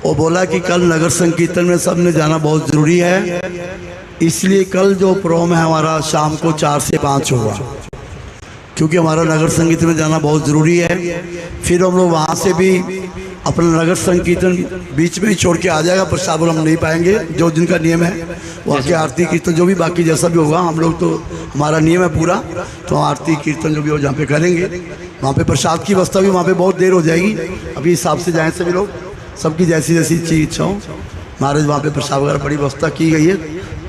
वो बोला कि कल नगर संकीर्तन में सबने जाना बहुत ज़रूरी है, इसलिए कल जो प्रोग्राम है हमारा शाम को 4 से 5 होगा, क्योंकि हमारा नगर संकीर्तन में जाना बहुत ज़रूरी है। फिर हम लोग वहाँ से भी अपना नगर संकीर्तन बीच में ही छोड़ के आ जाएगा, प्रसाद हम नहीं पाएंगे, जो जिनका नियम है वहाँ के आरती कीर्तन जो भी बाकी जैसा भी होगा, हम लोग तो हमारा नियम है पूरा, तो आरती कीर्तन जो भी हो जहाँ पे करेंगे, वहाँ पे प्रसाद की व्यवस्था भी वहाँ पे बहुत देर हो जाएगी। अभी हिसाब से जाएँ सभी लोग, सबकी जैसी जैसी इच्छा हो, महाराज वहाँ पे प्रसाद वगैरह बड़ी व्यवस्था की गई है।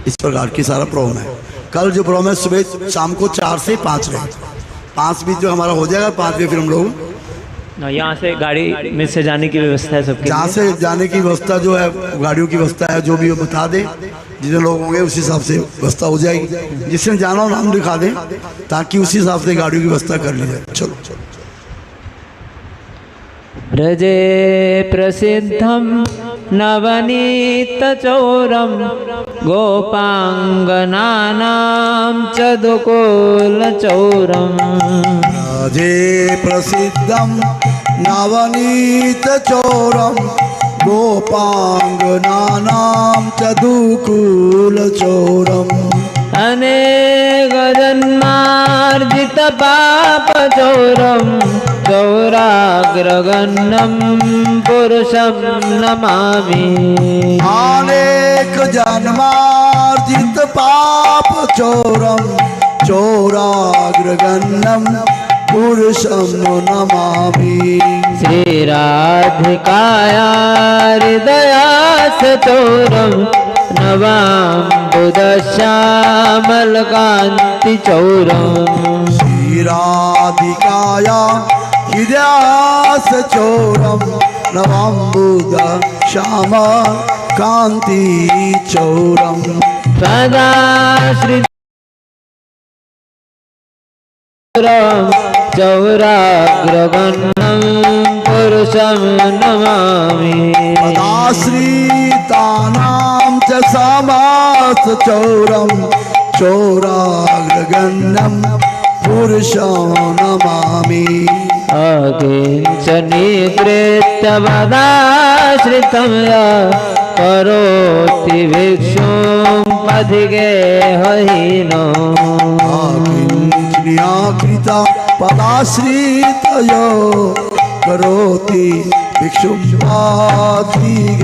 इस प्रकार की सारा प्रोग्राम है। कल जो प्रोग्राम है सुबह शाम को 4 से 5 रहे, 5 बीच जो हमारा हो जाएगा, 5 बजे फिर हम लोग यहाँ से गाड़ी में से जाने की व्यवस्था है सबके। जहाँ से जाने की व्यवस्था जो है, गाड़ियों की व्यवस्था है, जो भी वो बता दें, जितने लोग होंगे उस हिसाब से व्यवस्था हो जाएगी। जिसने जाना हो नाम लिखा दें, ताकि उसी हिसाब से गाड़ियों की व्यवस्था कर ली जाए। चलो ब्रजे प्रसिद्धं नवनीतचौरं गोपाङ्गनानां चदुकुलचौरम्। राजे प्रसिद्धं नवनीतचौरं गोपाङ्गनानां चदुकुलचौरम्। अनेकजन्मार्जितपापचौरं चौराग्रगण्यं पुरुषं नमामि। अनेक जन्मार्जित पाप चौरम चौराग्रगण्यं पुरुषं नमामि। श्रीराधिकाया हृदयासचौरं नवाम्बुदश्यामलकान्तिचौरम्। श्रीराधिकाया हृदयासचौरं नवाम्बुदश्यामलकान्तिचौरम्। सदा श्री चौराग्रगण्यं पुरुषं नमामि। पदाश्रितानां च समासचौरं चौराग्रगण्यं पुरुषं नमामि। अकिञ्चनीकृत्य वदाश्रितं या करोति भिक्षुं पथिगेहहीनो। कृता पदाश्रितयो करोति भिक्षुं पाथिगेहिनम्।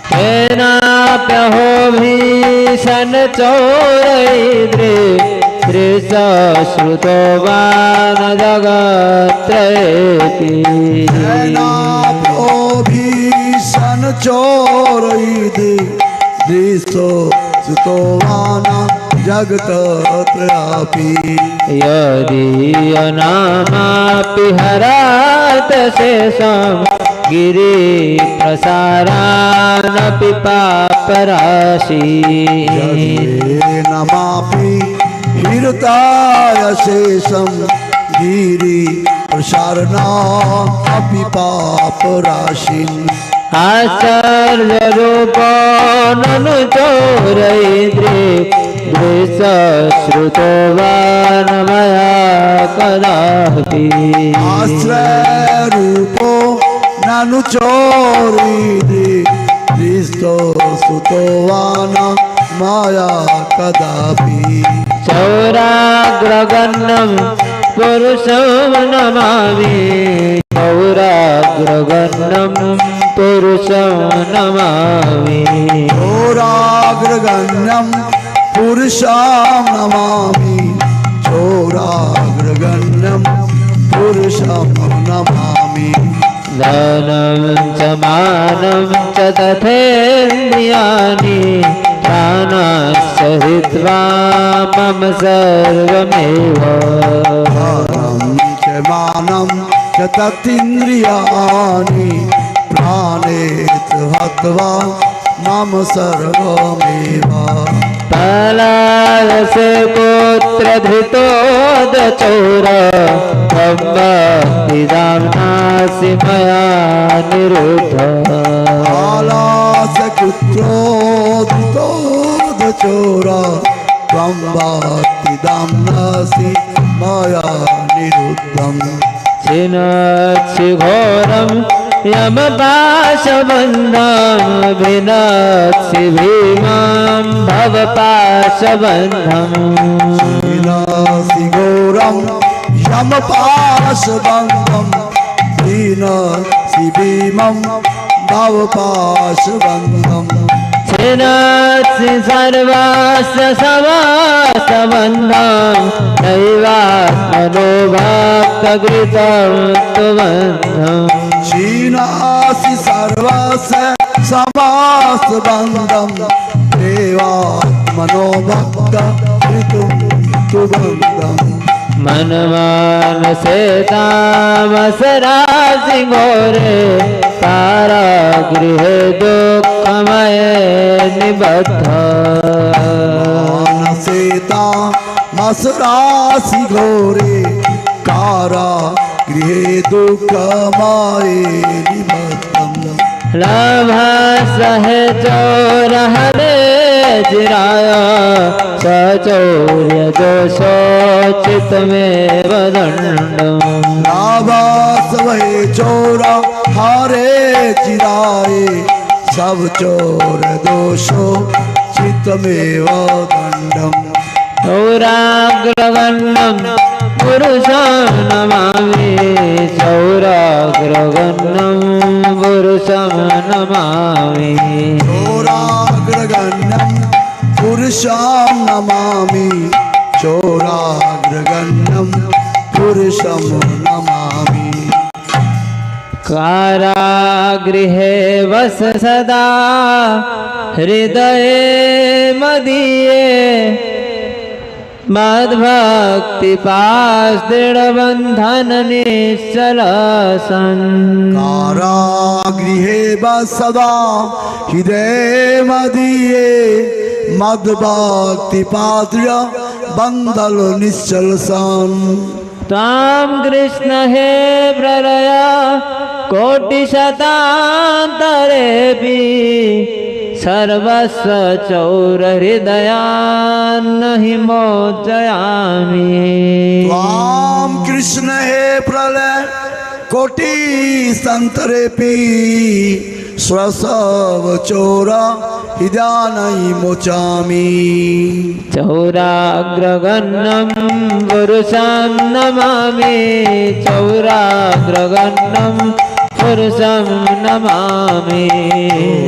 तेनाप्यहो भीषण चौरैद्रे श्रुतो वा न जगत्त्रयेति। तेनाप्यो भीषण चौरैद्रे श्रुतो वा न जगत्त्रयापि। यदि अनामापि हरात शेषं गिरिप्रसारानपि पापराशि। नमापि वीरताय शेषम गिरि प्रसारणा अपि पाप राशिन आश्चर्य रूपो ननु चोरयित्रे दृश श्रुतो वा न मया कदापि आश्रय रूपो ननु चोरयित्रे दृष्टो श्रुतो वा न मया कदापि चौराग्रगण्यं पुरुषं नमामि चौराग्रगण्यं पुरुषं नमामि चौराग्रगण्यं पुरुषं नमामि चौराग्रगण्यं पुरुषं नमामि दानं च मानं च तथेन्द्रियाणि प्राणाश्च हित्वा मम सर्वमेव दानं च मानं च ततीन्द्रियाणि प्राणेत हत्वा मम सर्वमेव पलायसे पुत्र धृतो दचोर भक्तिदाम्नासि मया निरुद्ध आलास पुत्रो चोरा त्वं भक्तिदाम्नासि मया निरुद्धम् छिनच्छि घोरं यमपाशबन्धं विनच्छि भीमां भवपाशबन्धम् विनाशि घोरं यमपाशबन्धं विनाशि भीमं भवपाशबन्धम् छिनच्छि सर्वस्य समासबन्धं नैवात्मनो भक्तकृतं तु बन्धम् क्षीणासि सर्वस्य समासबन्धं देवात्मनो भक्तकृतं तु बन्धम् मनमानसे तामसराशि घोरे कारागृहे दुःखमये निबद्ध मानसेता मसरासि घोरे कारागृहे दुःखमये निबद्धम् लभसहे चोरहरे चिराय सचौर्य दोषोचितमेव दण्डम् लाभास वै चोरा हारे चिराए सब चोर दोषो चितमेव दण्डम् चौराग्रगण्यं पुरुषं नमामि चौराग्रगण्यं पुरुषं नमामि चोराग्रगण्यं पुरुषं नमामि चोराग्रगण्यं पुरुषं नमामि कारागृहे वस सदा हृदये मदीये मद्भक्तिपाश दृढबन्धन निश्चल सन् कारागृहे सदा हृदये मदीये मद्भक्तिपात्र बन्धन निश्चल सन् त्वां कृष्ण हे प्रलय कोटिशतान्तरेऽपि सर्वस्व चौरहृदयान्नहि मोचयामि त्वां कृष्ण हे प्रलय कोटि संतरेपि स्वसव चोरा हृदयान्नहि मोचामि चौराग्रगण्यं पुरुषं नमामि चौराग्रगण्यं पुरुषं नमामि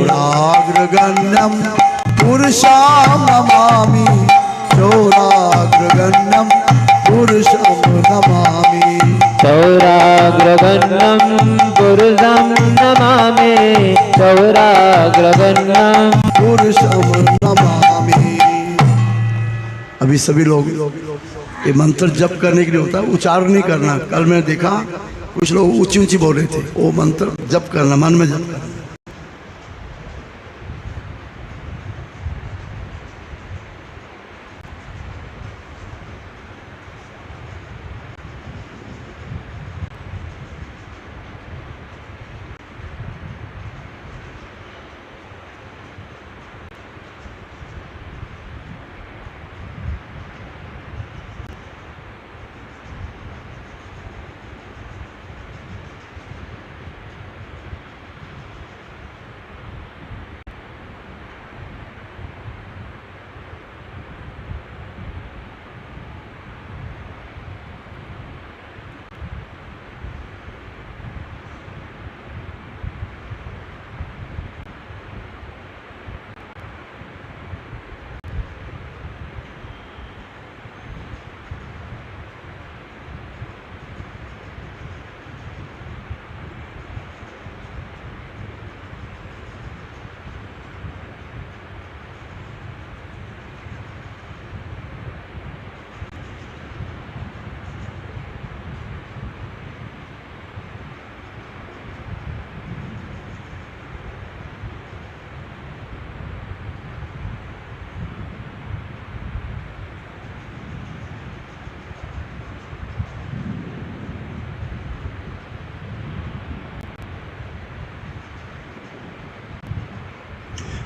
चौराग्रगण्यं पुरुषं नमामि चौराग्रगण्यं पुरुषं नमामि चौराग्रगण्यं पुरुषं नमामि चौराग्रगण्यं पुरुषं नमामि। अभी सभी लोग ये मंत्र जप करने के लिए होता है, उच्चारण नहीं करना। कल मैंने देखा कुछ लोग ऊंची ऊंची बोल रहे थे, वो मंत्र जप करना, मन में जप करना।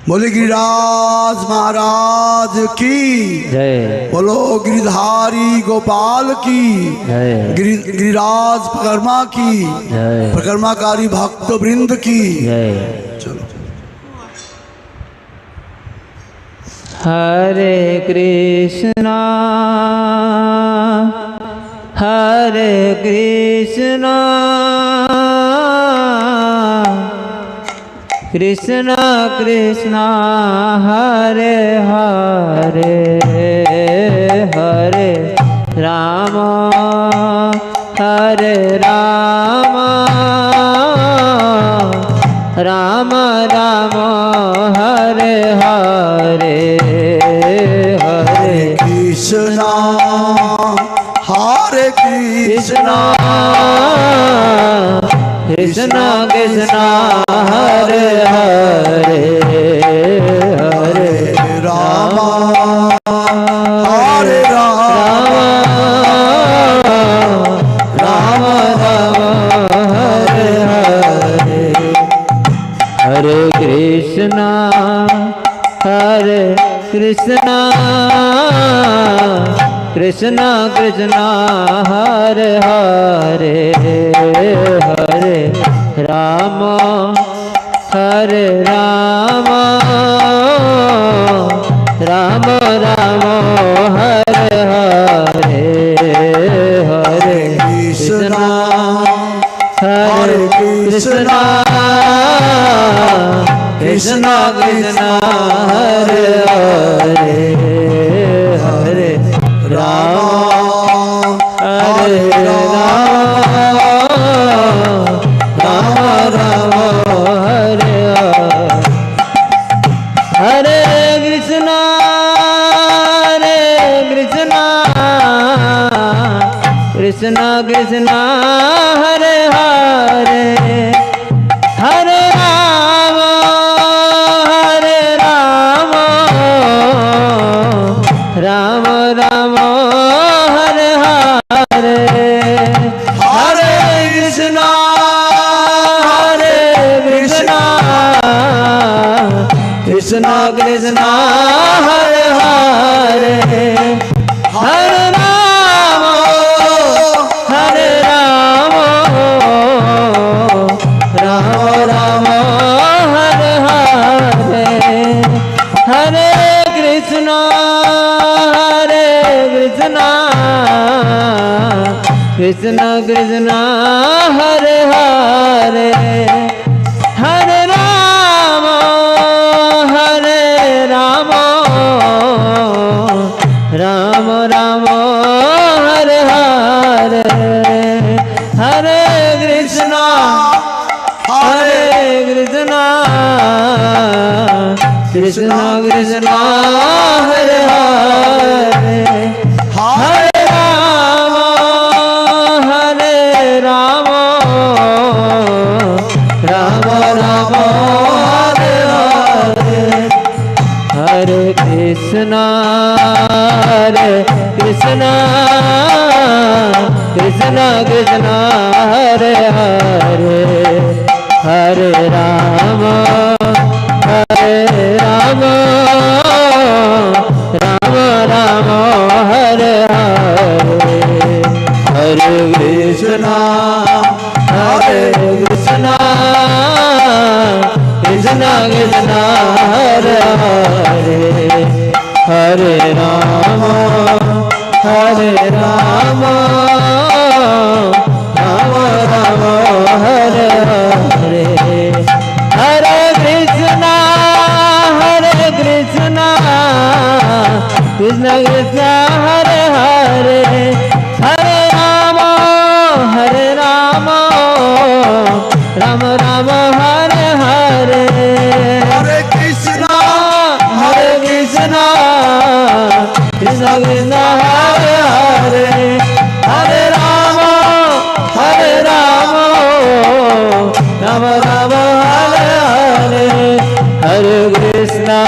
बोले गिरिराज महाराज की जय। बोलो गिरिधारी गोपाल की जय। गिरिराज प्रकर्मा की जय। प्रकर्माकारी भक्त वृंद की जय। चलो। हरे कृष्णा हरे कृष्णा कृष्णा कृष्णा हरे हरे हरे राम हरे राम राम राम हरे हरे हरे कृष्णा हरे कृष्णा कृष्णा कृष्णा हरे हरे हरे राम हरे राम राम राम हरे हरे हरे कृष्णा हरे कृष्णा कृष्णा कृष्णा हरे हरे हरे राम हरे राम राम राम हरे हरे हरे कृष्णा हरे कृष्णा कृष्णा कृष्णा हरे हरे हरे राम हरे राम राम राम हरे हरे कृष्णा कृष्णा कृष्णा हरे हरे हरे राम राम राम हरे हरे हरे कृष्णा कृष्णा कृष्णा हरे हरे हरे राम राम राम हरे हरे हरे कृष्णा कृष्णा कृष्णा हरे हरे हरे राम राम राम हरे हरे हरे कृष्णा कृष्णा कृष्णा हरे हरे हरे राम राम राम हरे हरे हरे कृष्णा कृष्णा कृष्णा हरे हरे हरे राम राम राम हरे हरे हरे कृष्णा कृष्णा कृष्णा हरे हरे हरे राम राम राम हरे हरे हरे कृष्णा कृष्णा कृष्णा हरे हरे हरे राम राम हरे हरे हरे कृष्णा कृष्णा कृष्णा हरे हरे हरे राम राम हरे हरे हरे कृष्णा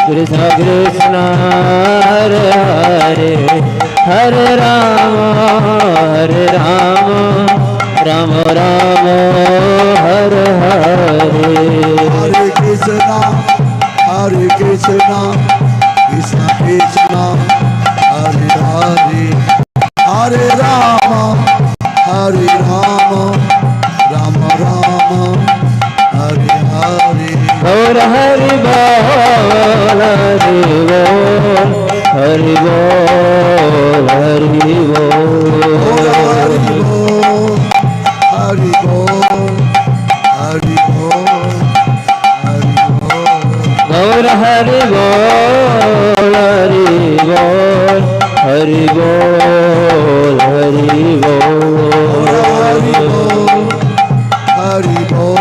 कृष्णा कृष्णा हरे हरे हरे राम राम हरे हरे हरे राम राम राम हरे हरे गौर हरि बोल हरि बोल हरि बोल हरि बोल हरि बोल हरि बोल गौर हरि बोल हरि बोल हरि बोल हरि बोल हरि बोल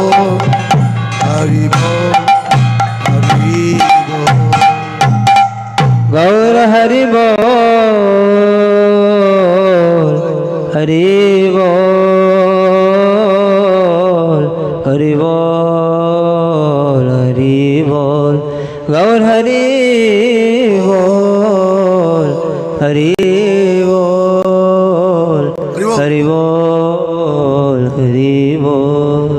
हरि बोल गौर हरि बोल हरि बोल हरि बोल हरि बोल गौर हरि बोल हरि बोल हरि बोल हरि बोल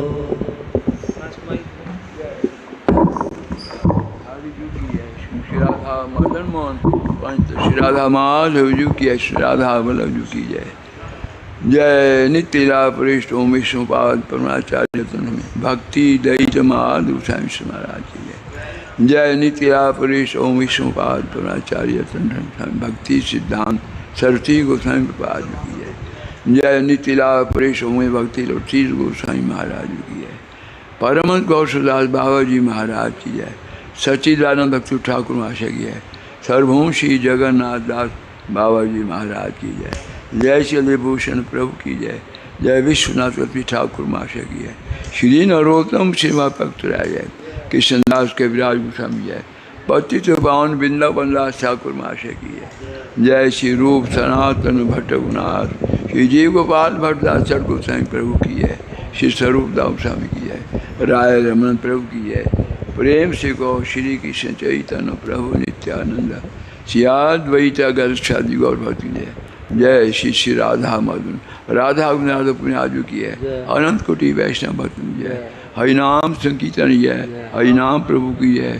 श्री राधा मदन मोहन पंच श्री राधा माधव जी की जय, श्री राधा वल्लभ जी की जय। जय नित्य लीला परेश ओम विष्णुपाद परमाचार्य में भक्ति दयित माधव स्वामी महाराज की जय। जय नित्य लीला परेश ओम विष्णुपाद परमाचार्य भक्ति सिद्धांत सरस्वती गोस्वामी प्रपाद जी की जय। जय नित्य लीला परेश ओम भक्ति लोटीस गोस्वामी महाराज जी की जय। परमहंस गौरदास बाबा जी महाराज की जय। सच्चिदानंद भक्ति ठाकुर महाशय की जय। सर्वभौम श्री जगन्नाथ दास बाबा जी महाराज की जय। जय श्री विभूषण प्रभु की जय। जय विश्वनाथ लक्ष्मी ठाकुर महाशय की जय। श्री नरोत्तम श्रीमा भक्त राय जय। कृष्णदास के विराज गोस्वामी जय। पतित पावन वृंदावन दास ठाकुर महाशय की जय। जय श्री रूप सनातन भट्ट गुनाथ श्री जीव गोपाल भट्टदास चट गोस्वामी प्रभु की जय। श्री स्वरूप दास स्वामी की जय। राय रमन प्रभु की जय। प्रेम से कहो श्री कृष्ण चैतन्य प्रभु नित्यानंद श्री अद्वैत गौर गौर भक्ति जय। जय श्री श्री राधा मधुन राधा गुणाध पुण्याजु की है। अनंत कोटि वैष्णव भक्त जय। हरिनाम संकीर्तन जय। हरिनाम प्रभु की जय।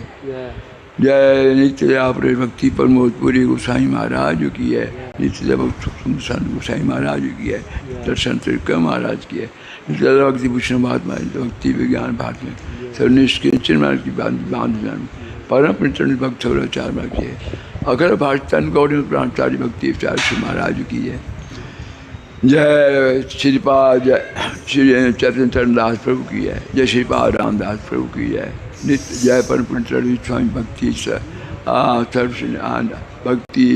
जय नित्य भक्ति प्रमोदपुरी गोसाई महाराज की है। नित्य भक्त गोसाई महाराज की है। दर्शन त्रिकम महाराज की है। नित्य भक्ति भूषण महात्मा भक्ति विज्ञान भारत में सर्वनिष्किंचन मार्ग की बांध परम प्रचंड भक्त चार मार्ग की है। अगर भारतन गौरी प्राणचार्य भक्ति श्री महाराज की है। जय श्रीपाद जय श्री चैतन्य दास प्रभु की है। जय श्रीपाद रामदास प्रभु की है। नित्य जय परम पुण्य स्वामी भक्ति सर्व भक्ति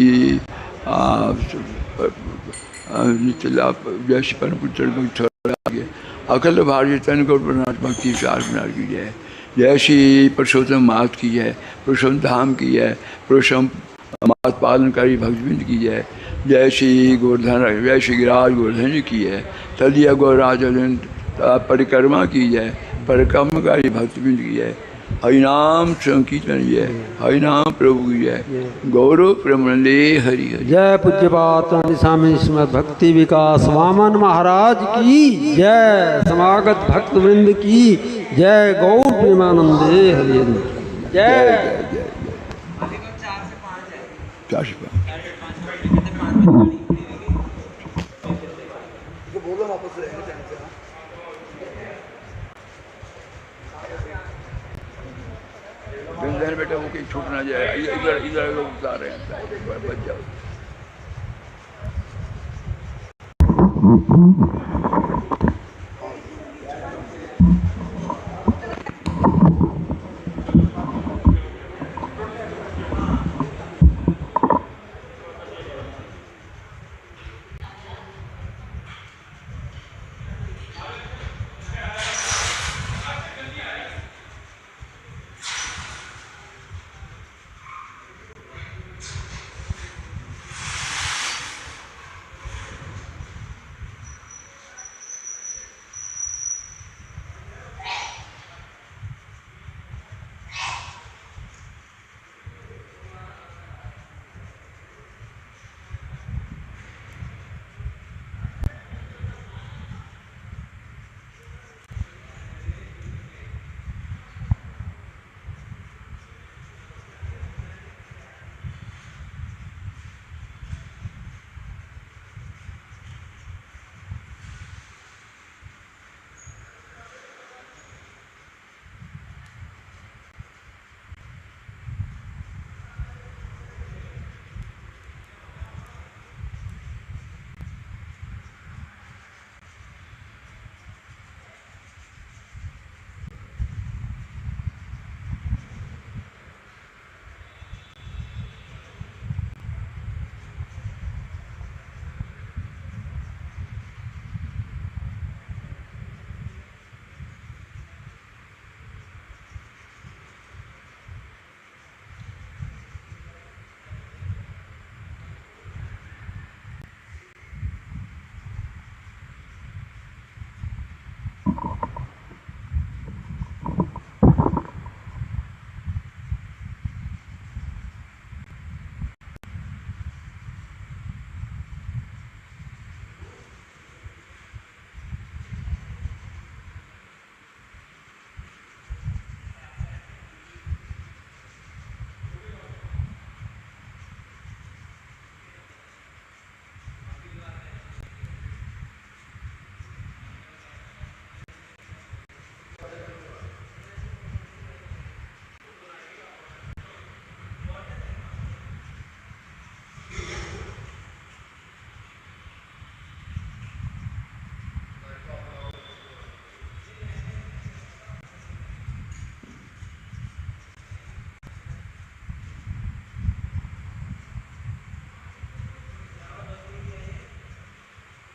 नित्य लाभ जय श्री परम पुण्य भक्ति अखिल भारतीय तन गौरनाथ भक्ति चार मिनार की जय। जय श्री पुरुषोत्तम मात की जय। पुरुषोत्तम धाम की जय। पुरुषोत्तम मात पालनकारी भक्तबिंद की जय। जय श्री गोवर्धन जय श्री गिरिराज गोवर्धन जी की है। तलिया गौराज परिक्रमा की जय। परिक्रमकारी भक्तबिंद की जय। हरिनाम संकीर्तन जय। हरिनाम प्रभु की जय। गौरव प्रमंडे हरि हरि। जय पूज्यपाद स्वामी श्रीमद् भक्ति विकास वामन महाराज की जय। समागत भक्त वृंद की जय। गौर प्रेमानंदे हरि हरि। जय बेटा वो कहीं छूट ना जाए। इधर इधर लोग उतार रहे हैं बच जाओ।